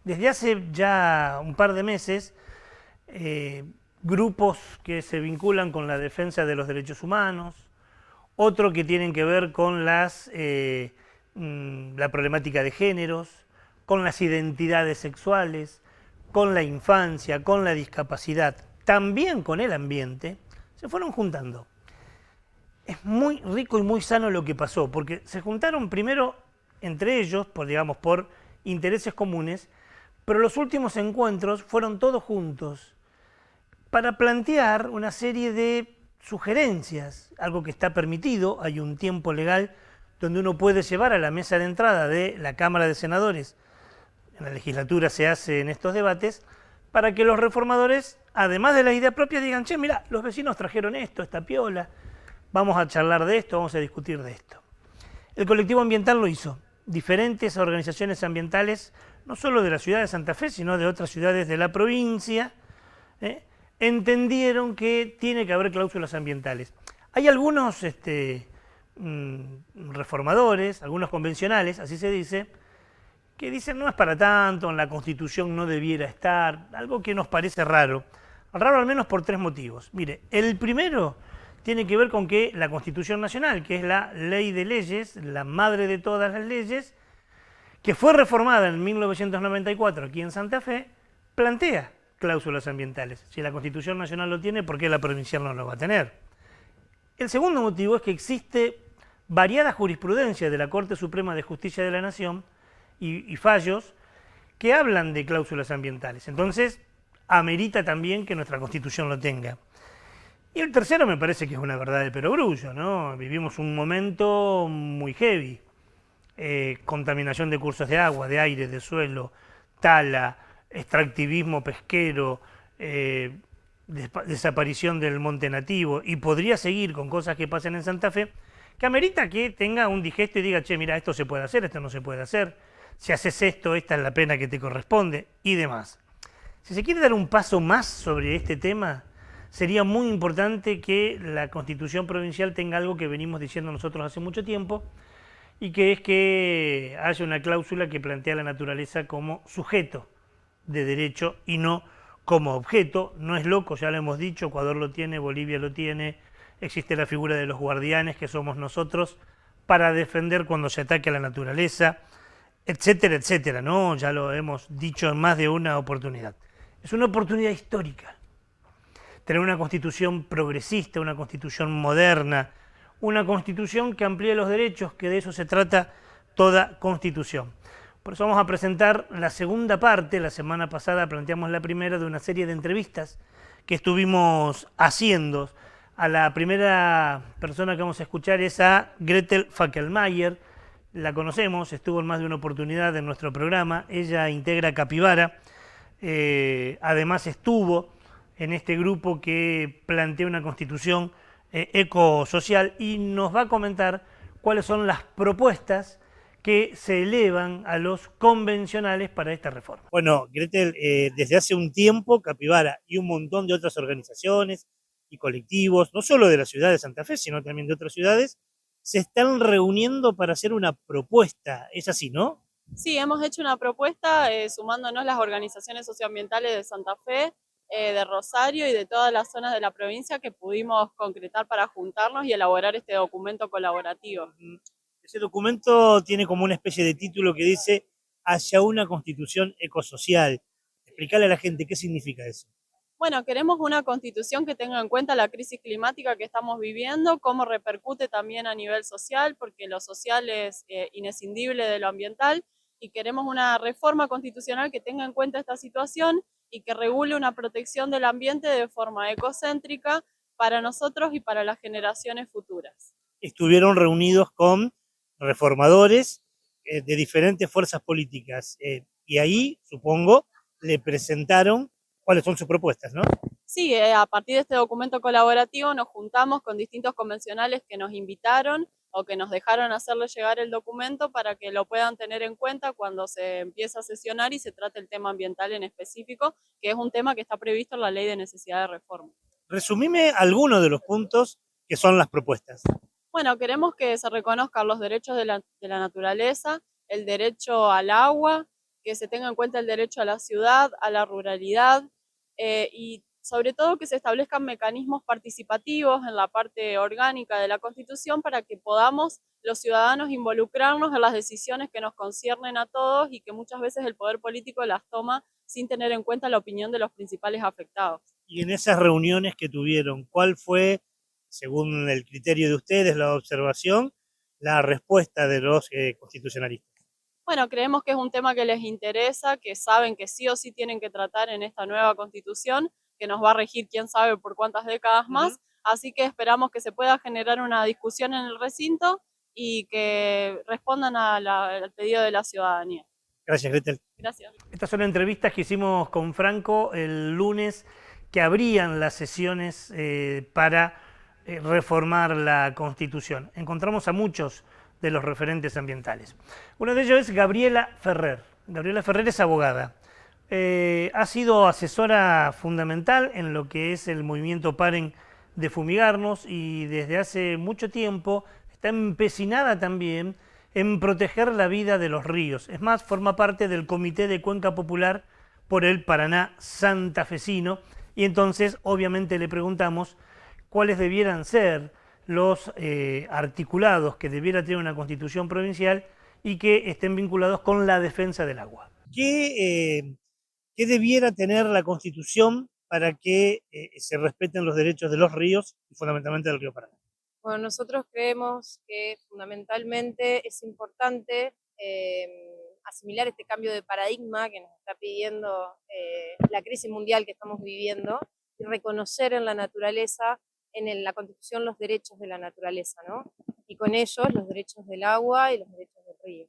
[SPEAKER 1] Desde hace ya un par de meses, grupos que se vinculan con la defensa de los derechos humanos, otro que tienen que ver con la problemática de géneros, con las identidades sexuales, con la infancia, con la discapacidad, también con el ambiente, se fueron juntando. Es muy rico y muy sano lo que pasó, porque se juntaron primero entre ellos, por intereses comunes, pero los últimos encuentros fueron todos juntos para plantear una serie de sugerencias, algo que está permitido, hay un tiempo legal donde uno puede llevar a la mesa de entrada de la Cámara de Senadores, en la legislatura se hace en estos debates, para que los reformadores, además de la idea propia, digan, che, mirá, los vecinos trajeron esto, esta piola, vamos a charlar de esto, vamos a discutir de esto. El colectivo ambiental lo hizo. Diferentes organizaciones ambientales, no solo de la ciudad de Santa Fe, sino de otras ciudades de la provincia, entendieron que tiene que haber cláusulas ambientales. Hay algunos reformadores, algunos convencionales, así se dice, que dicen no es para tanto, en la Constitución no debiera estar, algo que nos parece raro. Raro al menos por 3 motivos. Mire, el primero tiene que ver con que la Constitución Nacional, que es la ley de leyes, la madre de todas las leyes, que fue reformada en 1994 aquí en Santa Fe, plantea cláusulas ambientales. Si la Constitución Nacional lo tiene, ¿por qué la provincial no lo va a tener? El segundo motivo es que existe variada jurisprudencia de la Corte Suprema de Justicia de la Nación y fallos que hablan de cláusulas ambientales. Entonces, amerita también que nuestra Constitución lo tenga. Y el tercero me parece que es una verdad de perogrullo, ¿no? Vivimos un momento muy heavy. Contaminación de cursos de agua, de aire, de suelo, tala, extractivismo pesquero, desaparición del monte nativo, y podría seguir con cosas que pasan en Santa Fe, que amerita que tenga un digesto y diga, che, mira, esto se puede hacer, esto no se puede hacer, si haces esto, esta es la pena que te corresponde, y demás. Si se quiere dar un paso más sobre este tema, sería muy importante que la Constitución provincial tenga algo que venimos diciendo nosotros hace mucho tiempo, y que es que haya una cláusula que plantea la naturaleza como sujeto de derecho y no como objeto. No es loco, ya lo hemos dicho, Ecuador lo tiene, Bolivia lo tiene, existe la figura de los guardianes que somos nosotros para defender cuando se ataque a la naturaleza, etcétera, etcétera, ¿no? Ya lo hemos dicho en más de una oportunidad. Es una oportunidad histórica tener una constitución progresista, una constitución moderna, una constitución que amplíe los derechos, que de eso se trata toda constitución. Por eso vamos a presentar la segunda parte. La semana pasada planteamos la primera de una serie de entrevistas que estuvimos haciendo. A la primera persona que vamos a escuchar es a Gretel Fackelmayer. La conocemos, estuvo en más de una oportunidad en nuestro programa. Ella integra Capibara, además estuvo en este grupo que plantea una constitución ecosocial y nos va a comentar cuáles son las propuestas que se elevan a los convencionales para esta reforma. Bueno, Gretel, desde hace un tiempo Capibara y un montón de otras organizaciones y colectivos, no solo de la ciudad de Santa Fe, sino también de otras ciudades, se están reuniendo para hacer una propuesta. ¿Es así, no?
[SPEAKER 17] Sí, hemos hecho una propuesta sumándonos las organizaciones socioambientales de Santa Fe, de Rosario y de todas las zonas de la provincia que pudimos concretar para juntarnos y elaborar este documento colaborativo.
[SPEAKER 1] Ese documento tiene como una especie de título que dice hacia una constitución ecosocial. Explicarle a la gente qué significa eso.
[SPEAKER 17] Bueno, queremos una constitución que tenga en cuenta la crisis climática que estamos viviendo, cómo repercute también a nivel social, porque lo social es inescindible de lo ambiental, y queremos una reforma constitucional que tenga en cuenta esta situación y que regule una protección del ambiente de forma ecocéntrica para nosotros y para las generaciones futuras.
[SPEAKER 1] Estuvieron reunidos con reformadores de diferentes fuerzas políticas y ahí, supongo, le presentaron cuáles son sus propuestas, ¿no?
[SPEAKER 17] Sí, a partir de este documento colaborativo nos juntamos con distintos convencionales que nos invitaron o que nos dejaron hacerle llegar el documento para que lo puedan tener en cuenta cuando se empiece a sesionar y se trate el tema ambiental en específico, que es un tema que está previsto en la Ley de Necesidad de Reforma.
[SPEAKER 1] Resumime algunos de los puntos que son las propuestas.
[SPEAKER 17] Bueno, queremos que se reconozcan los derechos de la naturaleza, el derecho al agua, que se tenga en cuenta el derecho a la ciudad, a la ruralidad, y sobre todo que se establezcan mecanismos participativos en la parte orgánica de la Constitución para que podamos los ciudadanos involucrarnos en las decisiones que nos conciernen a todos y que muchas veces el poder político las toma sin tener en cuenta la opinión de los principales afectados.
[SPEAKER 1] Y en esas reuniones que tuvieron, ¿cuál fue, según el criterio de ustedes, la observación, la respuesta de los constitucionalistas?
[SPEAKER 17] Bueno, creemos que es un tema que les interesa, que saben que sí o sí tienen que tratar en esta nueva Constitución, que nos va a regir quién sabe por cuántas décadas más, así que esperamos que se pueda generar una discusión en el recinto y que respondan al pedido de la ciudadanía.
[SPEAKER 1] Gracias, Gretel.
[SPEAKER 17] Gracias.
[SPEAKER 1] Estas son entrevistas que hicimos con Franco el lunes que abrían las sesiones para reformar la Constitución. Encontramos a muchos de los referentes ambientales. Uno de ellos es Gabriela Ferrer. Gabriela Ferrer es abogada. Ha sido asesora fundamental en lo que es el movimiento Paren de Fumigarnos y desde hace mucho tiempo está empecinada también en proteger la vida de los ríos. Es más, forma parte del Comité de Cuenca Popular por el Paraná santafesino y entonces obviamente le preguntamos cuáles debieran ser los articulados que debiera tener una constitución provincial y que estén vinculados con la defensa del agua. ¿Qué debiera tener la Constitución para que se respeten los derechos de los ríos y fundamentalmente del río Paraná?
[SPEAKER 18] Bueno, nosotros creemos que fundamentalmente es importante asimilar este cambio de paradigma que nos está pidiendo la crisis mundial que estamos viviendo y reconocer en la naturaleza, en la Constitución, los derechos de la naturaleza, ¿no? Y con ellos los derechos del agua y los derechos del río.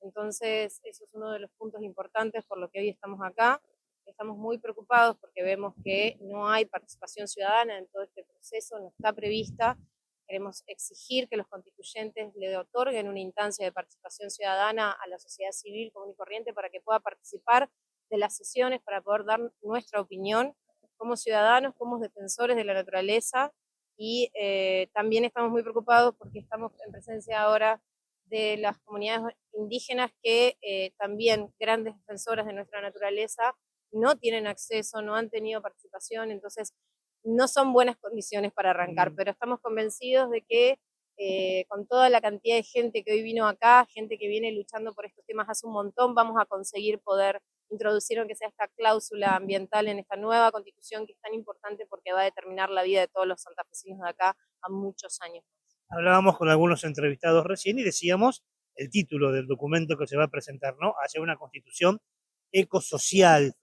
[SPEAKER 18] Entonces, eso es uno de los puntos importantes por lo que hoy estamos acá. Estamos muy preocupados porque vemos que no hay participación ciudadana en todo este proceso, no está prevista. Queremos exigir que los constituyentes le otorguen una instancia de participación ciudadana a la sociedad civil común y corriente para que pueda participar de las sesiones, para poder dar nuestra opinión como ciudadanos, como defensores de la naturaleza. Y también estamos muy preocupados porque estamos en presencia ahora de las comunidades indígenas que también grandes defensoras de nuestra naturaleza no tienen acceso, no han tenido participación, entonces no son buenas condiciones para arrancar, pero estamos convencidos de que con toda la cantidad de gente que hoy vino acá, gente que viene luchando por estos temas hace un montón, vamos a conseguir poder introducir aunque sea esta cláusula ambiental en esta nueva constitución que es tan importante porque va a determinar la vida de todos los santafesinos de acá a muchos años más.
[SPEAKER 1] Hablábamos con algunos entrevistados recién y decíamos el título del documento que se va a presentar, ¿no? Hacia una constitución ecosocial.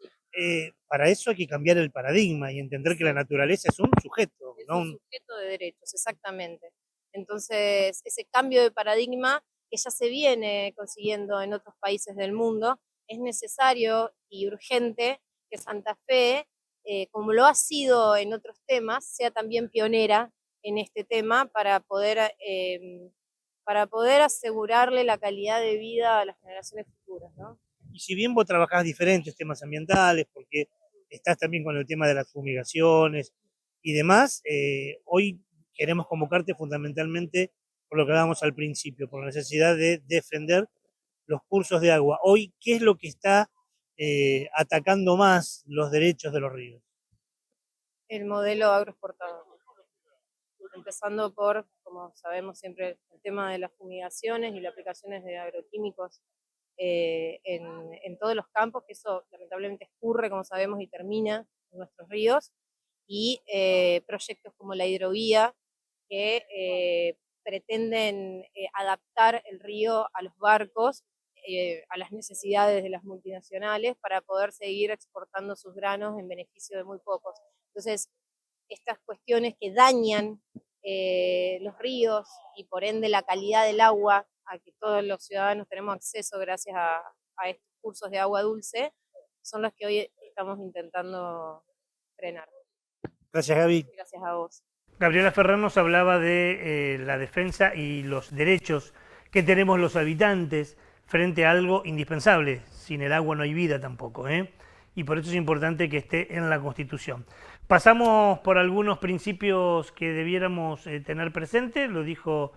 [SPEAKER 1] Para eso hay que cambiar el paradigma y entender que la naturaleza es un sujeto.
[SPEAKER 18] Es un sujeto de derechos, exactamente. Entonces, ese cambio de paradigma que ya se viene consiguiendo en otros países del mundo, es necesario y urgente que Santa Fe como lo ha sido en otros temas, sea también pionera en este tema para poder asegurarle la calidad de vida a las generaciones futuras, ¿no?
[SPEAKER 1] Y si bien vos trabajás diferentes temas ambientales, porque estás también con el tema de las fumigaciones y demás, hoy queremos convocarte fundamentalmente por lo que hablábamos al principio, por la necesidad de defender los cursos de agua. Hoy, ¿qué es lo que está atacando más los derechos de los ríos?
[SPEAKER 18] El modelo agroexportador. Empezando por, como sabemos siempre, el tema de las fumigaciones y las aplicaciones de agroquímicos en todos los campos, que eso lamentablemente escurre, como sabemos, y termina en nuestros ríos, y proyectos como la hidrovía, que pretenden adaptar el río a los barcos, a las necesidades de las multinacionales para poder seguir exportando sus granos en beneficio de muy pocos. Entonces, estas cuestiones que dañan los ríos y por ende la calidad del agua a que todos los ciudadanos tenemos acceso gracias a estos cursos de agua dulce, son los que hoy estamos intentando frenar.
[SPEAKER 1] Gracias, Gaby.
[SPEAKER 18] Gracias a vos.
[SPEAKER 1] Gabriela Ferrer nos hablaba de la defensa y los derechos que tenemos los habitantes frente a algo indispensable. Sin el agua no hay vida tampoco, ¿eh? Y por eso es importante que esté en la Constitución. Pasamos por algunos principios que debiéramos tener presentes, lo dijo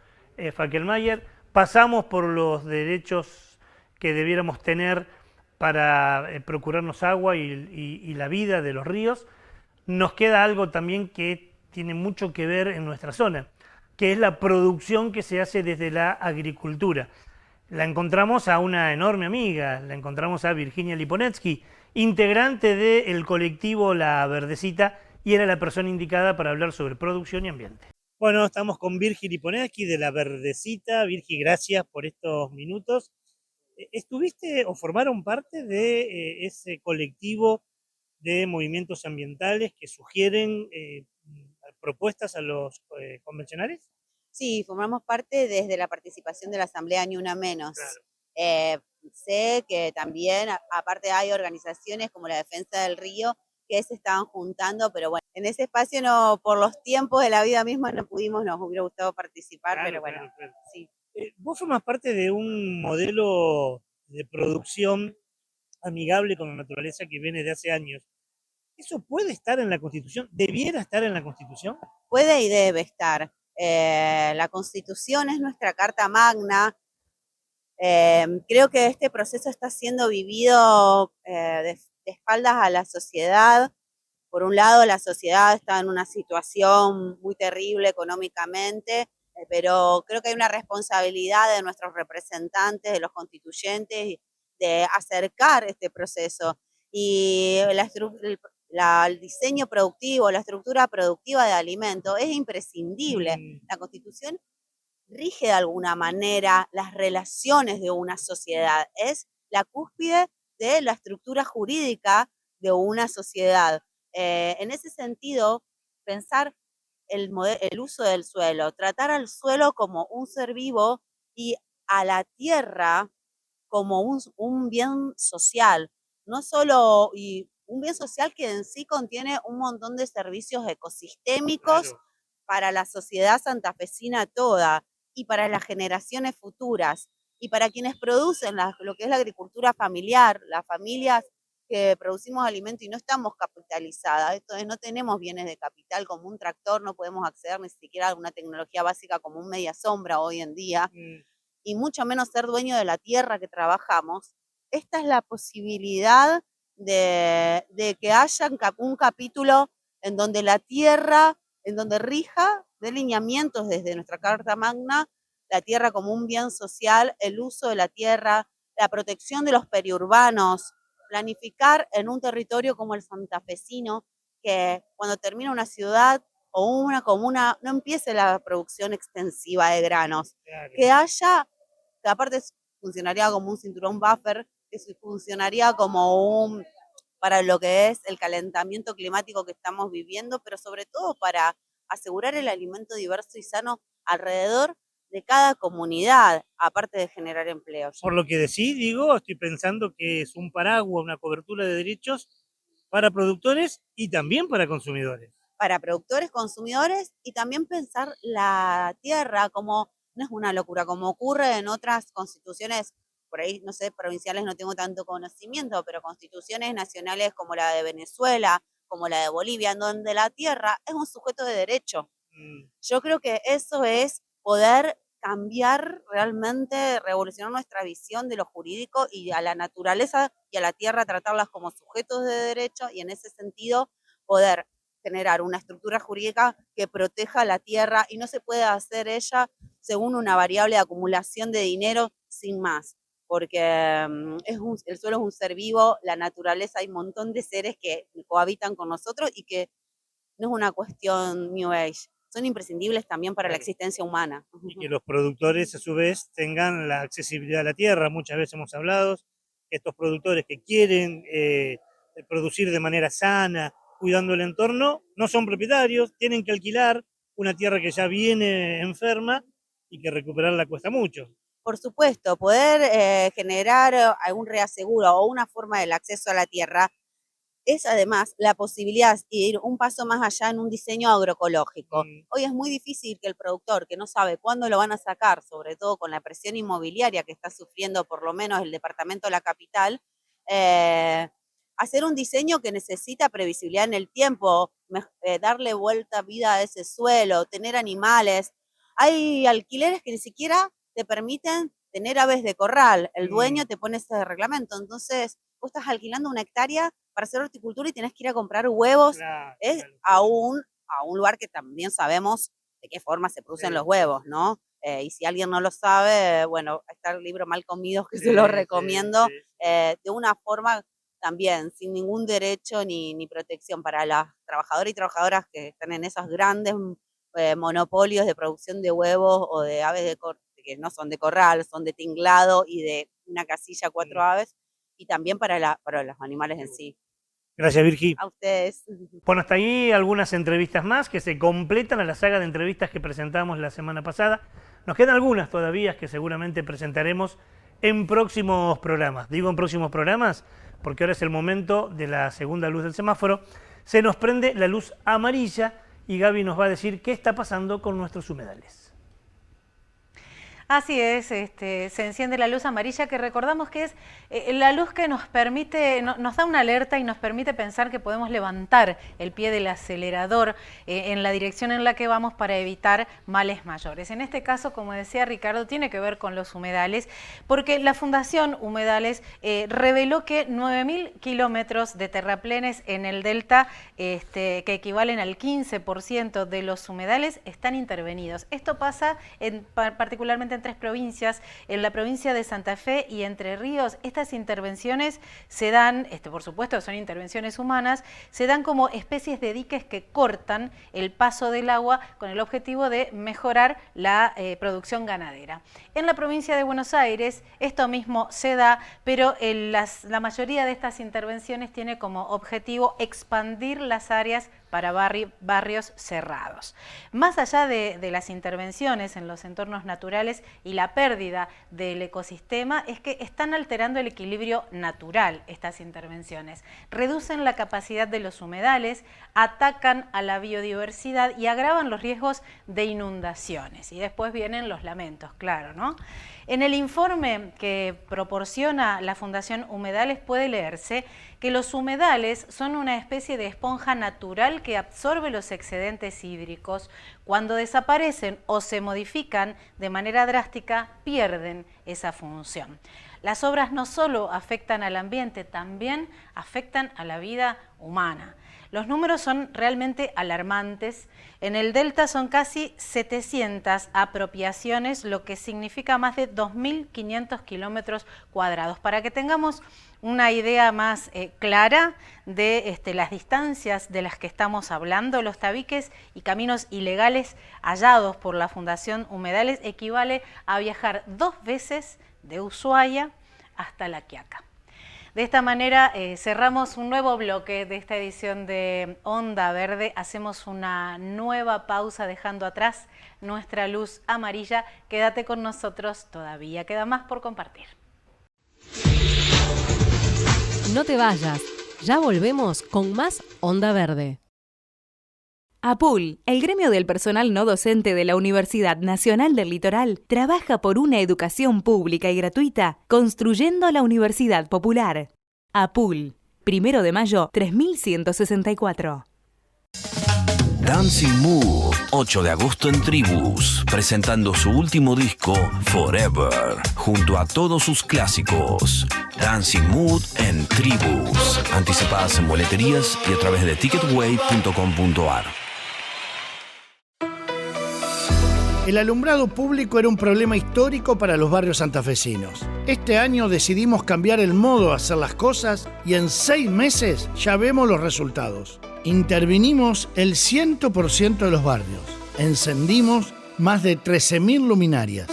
[SPEAKER 1] Fackelmayer. Pasamos por los derechos que debiéramos tener para procurarnos agua y la vida de los ríos. Nos queda algo también que tiene mucho que ver en nuestra zona, que es la producción que se hace desde la agricultura. La encontramos a una enorme amiga, la encontramos a Virginia Liponetsky, integrante del colectivo La Verdecita, y era la persona indicada para hablar sobre producción y ambiente. Bueno, estamos con Virgi Liponetsky de La Verdecita. Virgi, gracias por estos minutos. ¿Estuviste o formaron parte de ese colectivo de movimientos ambientales que sugieren propuestas a los convencionales?
[SPEAKER 19] Sí, formamos parte desde la participación de la Asamblea Ni Una Menos. Claro. Sé que también, aparte hay organizaciones como la Defensa del Río que se estaban juntando, pero bueno, en ese espacio no, por los tiempos de la vida misma no pudimos, nos hubiera gustado participar, claro, pero bueno, claro. Sí.
[SPEAKER 1] Vos formás parte de un modelo de producción amigable con la naturaleza que viene de hace años. ¿Eso puede estar en la Constitución? ¿Debiera estar en la Constitución?
[SPEAKER 19] Puede y debe estar. La Constitución es nuestra Carta Magna. Creo que este proceso está siendo vivido de espaldas a la sociedad. Por un lado, la sociedad está en una situación muy terrible económicamente, pero creo que hay una responsabilidad de nuestros representantes, de los constituyentes, de acercar este proceso. Y el diseño productivo, la estructura productiva de alimentos es imprescindible. La Constitución rige de alguna manera las relaciones de una sociedad, es la cúspide de la estructura jurídica de una sociedad. En ese sentido, pensar el uso del suelo, tratar al suelo como un ser vivo y a la tierra como un bien social, no solo un bien social que en sí contiene un montón de servicios ecosistémicos, claro, para la sociedad santafesina toda y para las generaciones futuras y para quienes producen lo que es la agricultura familiar, las familias que producimos alimentos y no estamos capitalizadas, entonces no tenemos bienes de capital como un tractor, no podemos acceder ni siquiera a una tecnología básica como un media sombra hoy en día, y mucho menos ser dueño de la tierra que trabajamos. Esta es la posibilidad de que haya un capítulo en donde la tierra, en donde rija de lineamientos desde nuestra Carta Magna, la tierra como un bien social, el uso de la tierra, la protección de los periurbanos, planificar en un territorio como el santafesino, que cuando termina una ciudad o una comuna no empiece la producción extensiva de granos, claro, que haya, que aparte funcionaría como un cinturón buffer, que funcionaría como para lo que es el calentamiento climático que estamos viviendo, pero sobre todo para asegurar el alimento diverso y sano alrededor de cada comunidad, aparte de generar empleos.
[SPEAKER 1] Por lo que decís, digo, estoy pensando que es un paraguas, una cobertura de derechos para productores y también para consumidores.
[SPEAKER 19] Para productores, consumidores y también pensar la tierra como, no es una locura, como ocurre en otras constituciones, por ahí, no sé, provinciales no tengo tanto conocimiento, pero constituciones nacionales como la de Venezuela, como la de Bolivia, en donde la tierra es un sujeto de derecho. Yo creo que eso es poder cambiar realmente, revolucionar nuestra visión de lo jurídico y a la naturaleza y a la tierra tratarlas como sujetos de derecho y en ese sentido poder generar una estructura jurídica que proteja la tierra y no se puede hacer ella según una variable de acumulación de dinero sin más, porque el suelo es un ser vivo, la naturaleza, hay un montón de seres que cohabitan con nosotros y que no es una cuestión New Age. Son imprescindibles también para la existencia humana.
[SPEAKER 1] Y que los productores, a su vez, tengan la accesibilidad a la tierra. Muchas veces hemos hablado, estos productores que quieren producir de manera sana, cuidando el entorno, no son propietarios, tienen que alquilar una tierra que ya viene enferma y que recuperarla cuesta mucho.
[SPEAKER 19] Por supuesto, poder generar algún reaseguro o una forma del acceso a la tierra es además la posibilidad de ir un paso más allá en un diseño agroecológico. Hoy es muy difícil que el productor, que no sabe cuándo lo van a sacar, sobre todo con la presión inmobiliaria que está sufriendo por lo menos el departamento de la capital, hacer un diseño que necesita previsibilidad en el tiempo, darle vuelta a vida a ese suelo, tener animales. Hay alquileres que ni siquiera te permiten tener aves de corral. El dueño te pone ese reglamento. Entonces, vos estás alquilando una hectárea para hacer horticultura y tenés que ir a comprar huevos a un lugar que también sabemos de qué forma se producen los huevos, ¿no? Y si alguien no lo sabe, bueno, está el libro Mal Comidos que se lo recomiendo, de una forma también sin ningún derecho ni protección para los trabajadores y trabajadoras que están en esos grandes monopolios de producción de huevos o de aves que no son de corral, son de tinglado y de una casilla 4 aves, y también para los animales en sí.
[SPEAKER 1] Gracias, Virgi.
[SPEAKER 19] A ustedes.
[SPEAKER 1] Bueno, hasta ahí algunas entrevistas más que se completan a la saga de entrevistas que presentamos la semana pasada. Nos quedan algunas todavía que seguramente presentaremos en próximos programas. Digo en próximos programas porque ahora es el momento de la segunda luz del semáforo. Se nos prende la luz amarilla y Gaby nos va a decir qué está pasando con nuestros humedales.
[SPEAKER 6] Así es, se enciende la luz amarilla, que recordamos que es la luz que nos permite, nos da una alerta y nos permite pensar que podemos levantar el pie del acelerador en la dirección en la que vamos para evitar males mayores. En este caso, como decía Ricardo, tiene que ver con los humedales, porque la Fundación Humedales reveló que 9.000 kilómetros de terraplenes en el delta, que equivalen al 15% de los humedales, están intervenidos. Esto pasa particularmente en 3 provincias, en la provincia de Santa Fe y Entre Ríos. Estas intervenciones se dan, por supuesto son intervenciones humanas, se dan como especies de diques que cortan el paso del agua con el objetivo de mejorar la producción ganadera. En la provincia de Buenos Aires esto mismo se da, pero la mayoría de estas intervenciones tiene como objetivo expandir las áreas para barrios cerrados. Más allá de las intervenciones en los entornos naturales y la pérdida del ecosistema, es que están alterando el equilibrio natural estas intervenciones. Reducen la capacidad de los humedales, atacan a la biodiversidad y agravan los riesgos de inundaciones. Y después vienen los lamentos, claro, ¿no? En el informe que proporciona la Fundación Humedales puede leerse que los humedales son una especie de esponja natural que absorbe los excedentes hídricos. Cuando desaparecen o se modifican de manera drástica, pierden esa función. Las obras no solo afectan al ambiente, también afectan a la vida humana. Los números son realmente alarmantes. En el delta son casi 700 apropiaciones, lo que significa más de 2.500 kilómetros cuadrados. Para que tengamos una idea más clara de las distancias de las que estamos hablando, los tabiques y caminos ilegales hallados por la Fundación Humedales equivale a viajar 2 veces de Ushuaia hasta La Quiaca. De esta manera cerramos un nuevo bloque de esta edición de Onda Verde. Hacemos una nueva pausa dejando atrás nuestra luz amarilla. Quédate con nosotros, todavía queda más por compartir.
[SPEAKER 9] No te vayas. Ya volvemos con más Onda Verde.
[SPEAKER 20] APUL, el gremio del personal no docente de la Universidad Nacional del Litoral, trabaja por una educación pública y gratuita, construyendo la Universidad Popular. APUL, 1 de mayo, 3164.
[SPEAKER 11] Dancing Mood, 8 de agosto en Tribus, presentando su último disco, Forever, junto a todos sus clásicos. Dancing Mood en Tribus. Anticipadas en boleterías y a través de ticketway.com.ar.
[SPEAKER 21] El alumbrado público era un problema histórico para los barrios santafesinos. Este año decidimos cambiar el modo de hacer las cosas y en 6 meses ya vemos los resultados. Intervinimos el 100% de los barrios. Encendimos más de 13.000 luminarias.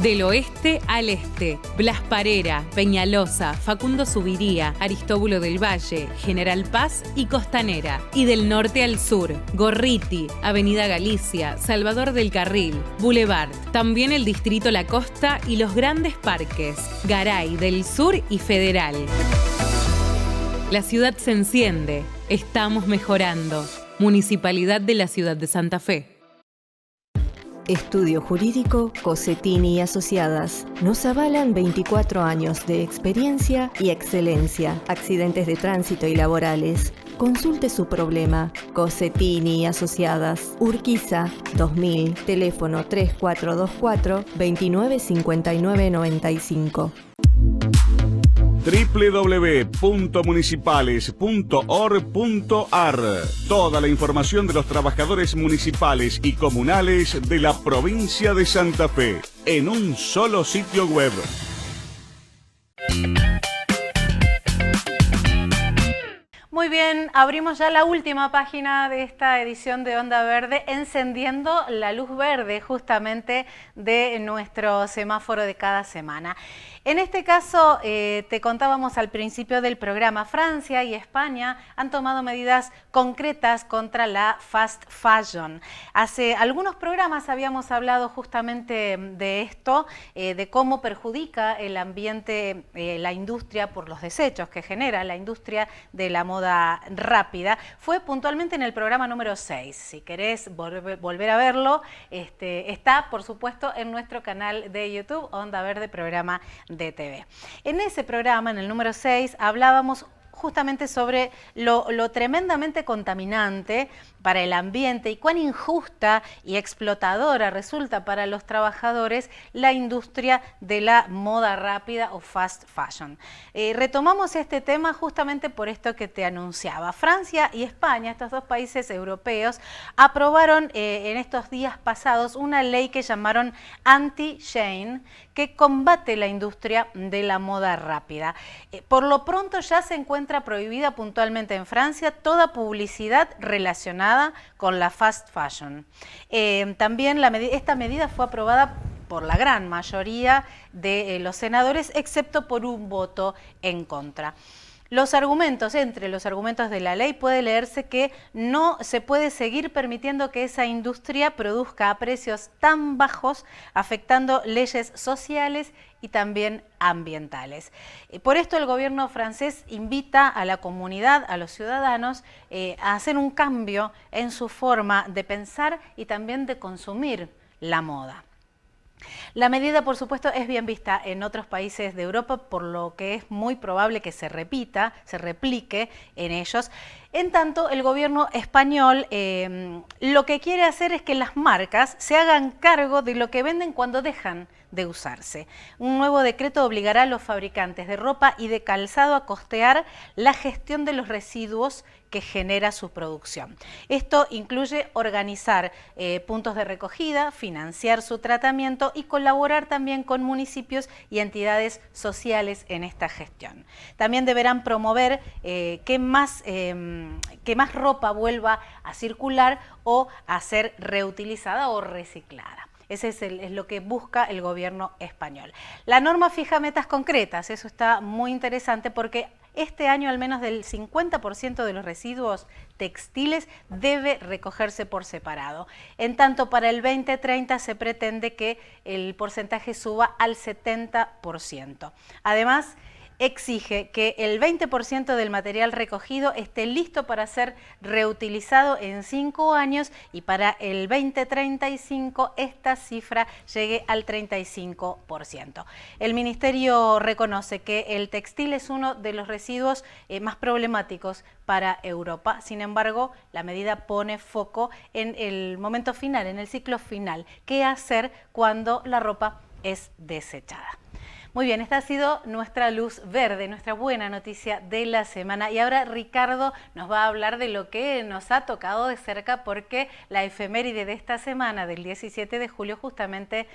[SPEAKER 22] Del oeste al este, Blas Parera, Peñalosa, Facundo Subiría, Aristóbulo del Valle, General Paz y Costanera. Y del norte al sur, Gorriti, Avenida Galicia, Salvador del Carril, Boulevard. También el distrito La Costa y los grandes parques, Garay del Sur y Federal. La ciudad se enciende, estamos mejorando. Municipalidad de la Ciudad de Santa Fe.
[SPEAKER 23] Estudio Jurídico Cossetini y Asociadas. Nos avalan 24 años de experiencia y excelencia. Accidentes de tránsito y laborales. Consulte su problema. Cossetini y Asociadas. Urquiza 2000. Teléfono 3424-295995.
[SPEAKER 24] www.municipales.org.ar. Toda la información de los trabajadores municipales y comunales de la provincia de Santa Fe en un solo sitio web.
[SPEAKER 6] Muy bien, abrimos ya la última página de esta edición de Onda Verde, encendiendo la luz verde justamente de nuestro semáforo de cada semana. En este caso, te contábamos al principio del programa, Francia y España han tomado medidas concretas contra la fast fashion. Hace algunos programas habíamos hablado justamente de esto, de cómo perjudica el ambiente, la industria por los desechos que genera la industria de la moda rápida. Fue puntualmente en el programa número 6. Si querés volver a verlo, está por supuesto en nuestro canal de YouTube, Onda Verde Programa de TV. En ese programa, en el número 6, hablábamos justamente sobre lo tremendamente contaminante para el ambiente y cuán injusta y explotadora resulta para los trabajadores la industria de la moda rápida o fast fashion. Retomamos este tema justamente por esto que te anunciaba. Francia y España, estos dos países europeos, aprobaron en estos días pasados una ley que llamaron Anti-Chain, que combate la industria de la moda rápida. Por lo pronto ya se encuentra prohibida puntualmente en Francia toda publicidad relacionada con la fast fashion. También esta medida fue aprobada por la gran mayoría de los senadores, excepto por un voto en contra. Entre los argumentos de la ley puede leerse que no se puede seguir permitiendo que esa industria produzca a precios tan bajos, afectando leyes sociales y también ambientales. Por esto el gobierno francés invita a la comunidad, a los ciudadanos, a hacer un cambio en su forma de pensar y también de consumir la moda. La medida, por supuesto, es bien vista en otros países de Europa, por lo que es muy probable que se replique en ellos. En tanto, el gobierno español lo que quiere hacer es que las marcas se hagan cargo de lo que venden cuando dejan de usarse. Un nuevo decreto obligará a los fabricantes de ropa y de calzado a costear la gestión de los residuos que genera su producción. Esto incluye organizar puntos de recogida, financiar su tratamiento y colaborar también con municipios y entidades sociales en esta gestión. También deberán promover que más ropa vuelva a circular o a ser reutilizada o reciclada. Ese es lo que busca el gobierno español. La norma fija metas concretas, eso está muy interesante porque este año al menos del 50% de los residuos textiles debe recogerse por separado. En tanto, para el 2030 se pretende que el porcentaje suba al 70%. Además, exige que el 20% del material recogido esté listo para ser reutilizado en 5 años y para el 2035 esta cifra llegue al 35%. El Ministerio reconoce que el textil es uno de los residuos más problemáticos para Europa. Sin embargo, la medida pone foco en el momento final, en el ciclo final. ¿Qué hacer cuando la ropa es desechada? Muy bien, esta ha sido nuestra luz verde, nuestra buena noticia de la semana. Y ahora Ricardo nos va a hablar de lo que nos ha tocado de cerca, porque la efeméride de esta semana, del 17 de julio, justamente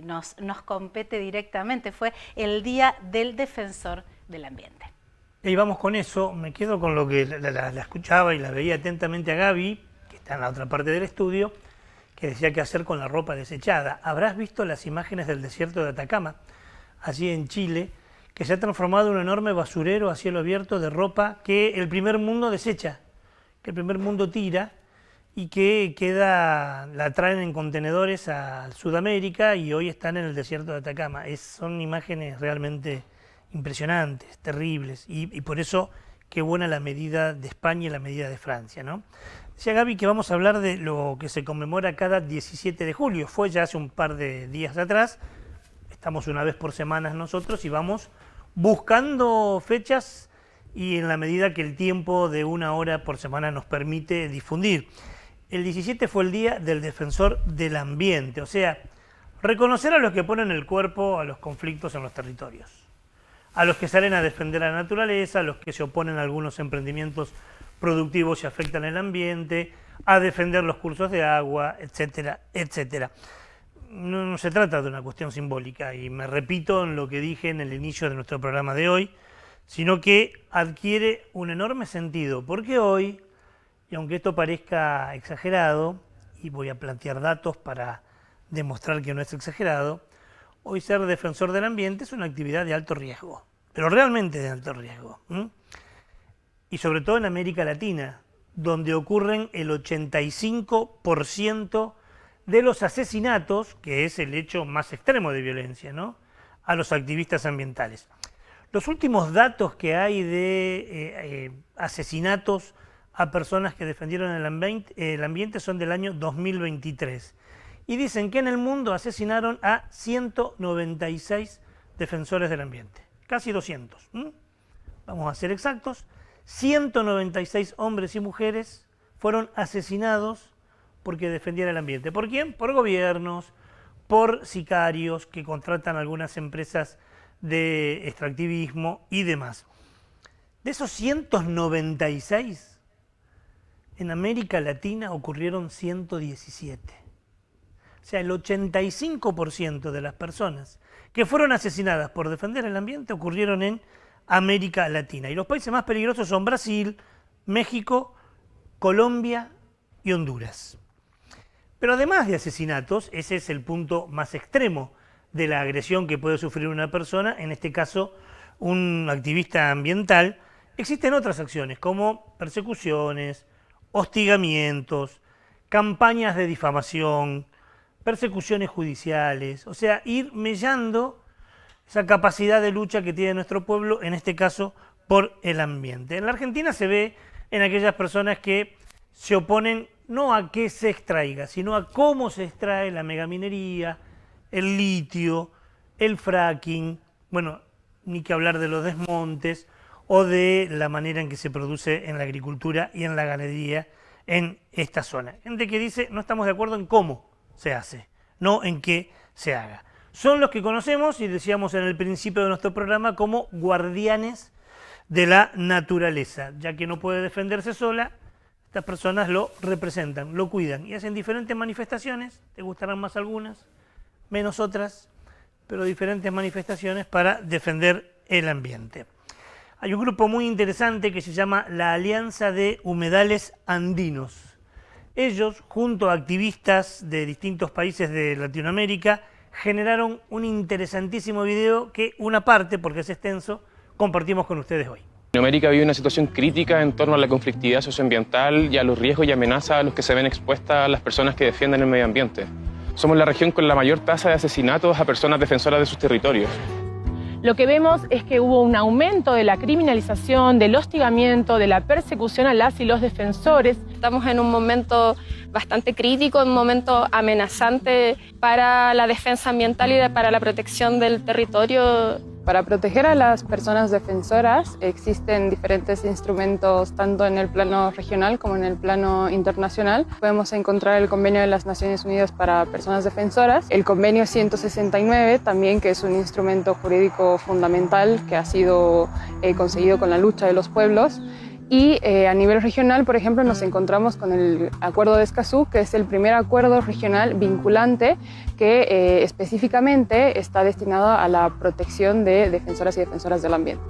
[SPEAKER 6] nos compete directamente. Fue el Día del Defensor del Ambiente.
[SPEAKER 1] Y vamos con eso. Me quedo con lo que la escuchaba y la veía atentamente a Gaby, que está en la otra parte del estudio, que decía qué hacer con la ropa desechada. Habrás visto las imágenes del desierto de Atacama, allí en Chile, que se ha transformado en un enorme basurero a cielo abierto de ropa que el primer mundo desecha, que el primer mundo tira y que la traen en contenedores a Sudamérica y hoy están en el desierto de Atacama. Son imágenes realmente impresionantes, terribles, y por eso qué buena la medida de España y la medida de Francia, ¿no? Decía Gaby que vamos a hablar de lo que se conmemora cada 17 de julio, fue ya hace un par de días atrás. Estamos una vez por semana nosotros y vamos buscando fechas y en la medida que el tiempo de 1 hora por semana nos permite difundir. El 17 fue el Día del Defensor del Ambiente, o sea, reconocer a los que ponen el cuerpo a los conflictos en los territorios, a los que salen a defender a la naturaleza, a los que se oponen a algunos emprendimientos productivos y afectan el ambiente, a defender los cursos de agua, etcétera, etcétera. No se trata de una cuestión simbólica, y me repito en lo que dije en el inicio de nuestro programa de hoy, sino que adquiere un enorme sentido, porque hoy, y aunque esto parezca exagerado, y voy a plantear datos para demostrar que no es exagerado, hoy ser defensor del ambiente es una actividad de alto riesgo, pero realmente de alto riesgo. Y sobre todo en América Latina, donde ocurren el 85% de los asesinatos, que es el hecho más extremo de violencia, ¿no?, a los activistas ambientales. Los últimos datos que hay de asesinatos a personas que defendieron el ambiente son del año 2023. Y dicen que en el mundo asesinaron a 196 defensores del ambiente. Casi 200. Vamos a ser exactos. 196 hombres y mujeres fueron asesinados porque defendían el ambiente. ¿Por quién? Por gobiernos, por sicarios que contratan algunas empresas de extractivismo y demás. De esos 196, en América Latina ocurrieron 117. O sea, el 85% de las personas que fueron asesinadas por defender el ambiente ocurrieron en América Latina. Y los países más peligrosos son Brasil, México, Colombia y Honduras. Pero además de asesinatos, ese es el punto más extremo de la agresión que puede sufrir una persona, en este caso un activista ambiental, existen otras acciones como persecuciones, hostigamientos, campañas de difamación, persecuciones judiciales, o sea, ir mellando esa capacidad de lucha que tiene nuestro pueblo, en este caso por el ambiente. En la Argentina se ve en aquellas personas que se oponen no a qué se extraiga, sino a cómo se extrae la megaminería, el litio, el fracking, bueno, ni que hablar de los desmontes o de la manera en que se produce en la agricultura y en la ganadería en esta zona. Gente que dice, no estamos de acuerdo en cómo se hace, no en qué se haga. Son los que conocemos, y decíamos en el principio de nuestro programa, como guardianes de la naturaleza, ya que no puede defenderse sola. Estas personas lo representan, lo cuidan y hacen diferentes manifestaciones, te gustarán más algunas, menos otras, pero diferentes manifestaciones para defender el ambiente. Hay un grupo muy interesante que se llama la Alianza de Humedales Andinos. Ellos, junto a activistas de distintos países de Latinoamérica, generaron un interesantísimo video que una parte, porque es extenso, compartimos con ustedes hoy.
[SPEAKER 2] Latinoamérica vive una situación crítica en torno a la conflictividad socioambiental y a los riesgos y amenazas a los que se ven expuestas las personas que defienden el medio ambiente. Somos la región con la mayor tasa de asesinatos a personas defensoras de sus territorios.
[SPEAKER 3] lo que vemos es que hubo un aumento de la criminalización, del hostigamiento, de la persecución a las y los defensores.
[SPEAKER 4] Estamos en un momento bastante crítico, un momento amenazante para la defensa ambiental y para la protección del territorio.
[SPEAKER 3] Para proteger a las personas defensoras existen diferentes instrumentos tanto en el plano regional como en el plano internacional. Podemos encontrar el Convenio de las Naciones Unidas para Personas Defensoras, el Convenio 169 también, que es un instrumento jurídico fundamental que ha sido conseguido con la lucha de los pueblos. Y a nivel regional, por ejemplo, nos encontramos con el Acuerdo de Escazú, que es el primer acuerdo regional vinculante que específicamente está destinado a la protección de defensoras y defensoras del ambiente.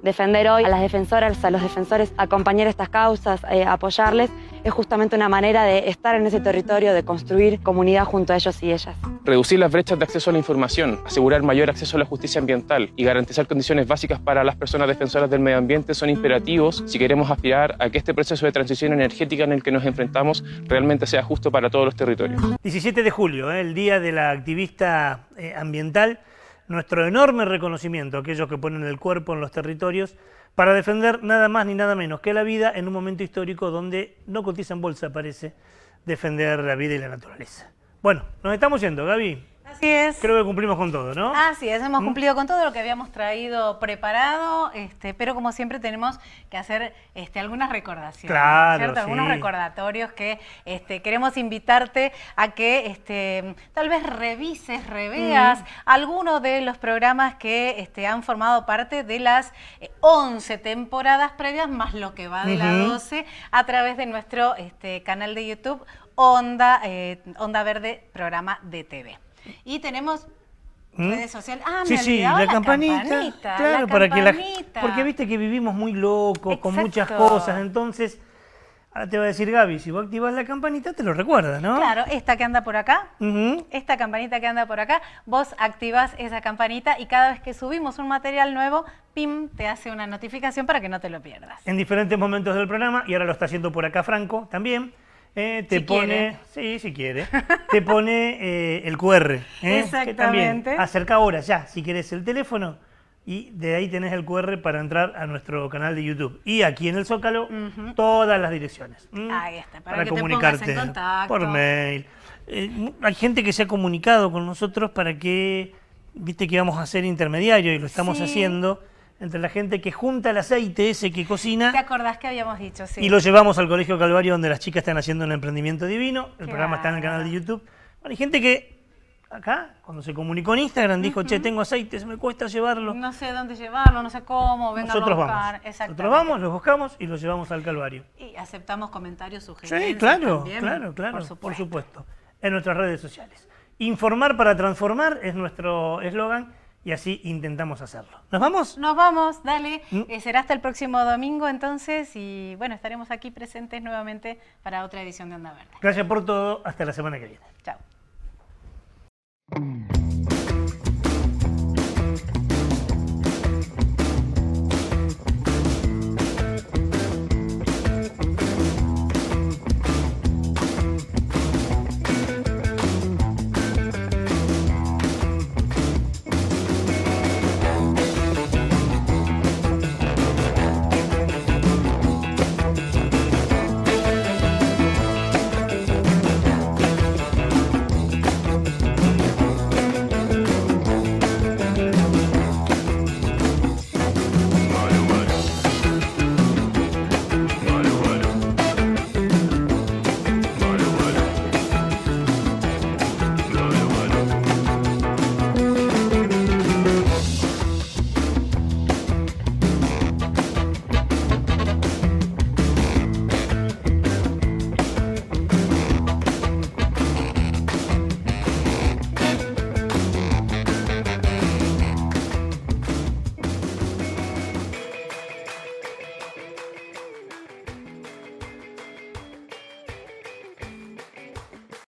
[SPEAKER 5] Defender hoy a las defensoras, a los defensores, acompañar estas causas, apoyarles, es justamente una manera de estar en ese territorio, de construir comunidad junto a ellos y ellas.
[SPEAKER 2] Reducir las brechas de acceso a la información, asegurar mayor acceso a la justicia ambiental y garantizar condiciones básicas para las personas defensoras del medio ambiente son imperativos si queremos aspirar a que este proceso de transición energética en el que nos enfrentamos realmente sea justo para todos los territorios.
[SPEAKER 1] 17 de julio, el Día de la Activista Ambiental. Nuestro enorme reconocimiento a aquellos que ponen el cuerpo en los territorios para defender nada más ni nada menos que la vida en un momento histórico donde no cotiza en bolsa, parece, defender la vida y la naturaleza. Bueno, nos estamos yendo, Gaby.
[SPEAKER 6] Así es.
[SPEAKER 1] Creo que cumplimos con todo, ¿no?
[SPEAKER 6] Así es, hemos cumplido con todo lo que habíamos traído preparado, pero como siempre tenemos que hacer algunas recordaciones,
[SPEAKER 1] claro,
[SPEAKER 6] ¿cierto?
[SPEAKER 1] sí.
[SPEAKER 6] Algunos recordatorios que queremos invitarte a que tal vez revises, reveas algunos de los programas que han formado parte de las 11 temporadas previas, más lo que va de la 12, a través de nuestro canal de YouTube, Onda Verde, programa de TV. Y tenemos redes sociales. Ah, me olvidaba la campanita.
[SPEAKER 1] Claro, porque viste que vivimos muy locos, con muchas cosas, entonces ahora te va a decir Gaby, si vos activás la campanita te lo recuerda, ¿no?
[SPEAKER 6] Claro, esta que anda por acá, esta campanita que anda por acá, vos activás esa campanita y cada vez que subimos un material nuevo, ¡pim!, te hace una notificación para que no te lo pierdas.
[SPEAKER 1] En diferentes momentos del programa, y ahora lo está haciendo por acá Franco también, te pone, si quiere, te pone el QR.
[SPEAKER 6] Exactamente.
[SPEAKER 1] Que también acerca ahora ya, si querés, el teléfono y de ahí tenés el QR para entrar a nuestro canal de YouTube. Y aquí en el Zócalo, todas las direcciones.
[SPEAKER 6] Ahí está,
[SPEAKER 1] para
[SPEAKER 6] que
[SPEAKER 1] comunicarte
[SPEAKER 6] te pongas en contacto.
[SPEAKER 1] Por mail. Hay gente que se ha comunicado con nosotros para que, viste que vamos a ser intermediarios y lo estamos haciendo, entre la gente que junta el aceite ese que cocina.
[SPEAKER 6] ¿Te acordás que habíamos dicho? Sí.
[SPEAKER 1] Y lo llevamos al Colegio Calvario, donde las chicas están haciendo un emprendimiento divino. El programa está en el canal de YouTube. Bueno, hay gente que acá, cuando se comunicó en Instagram, dijo, che, tengo aceite, se me cuesta llevarlo.
[SPEAKER 6] No sé dónde llevarlo, no sé cómo, vengan a buscar.
[SPEAKER 1] Nosotros vamos, los buscamos y los llevamos al Calvario.
[SPEAKER 6] Y aceptamos comentarios, sugerencias.
[SPEAKER 1] Sí, claro,
[SPEAKER 6] también,
[SPEAKER 1] claro, por supuesto. En nuestras redes sociales. Informar para transformar es nuestro eslogan. Y así intentamos hacerlo. ¿Nos vamos?
[SPEAKER 6] Nos vamos, dale. Será hasta el próximo domingo entonces y bueno, estaremos aquí presentes nuevamente para otra edición de Onda Verde.
[SPEAKER 1] Gracias por todo. Hasta la semana que viene.
[SPEAKER 6] Chao.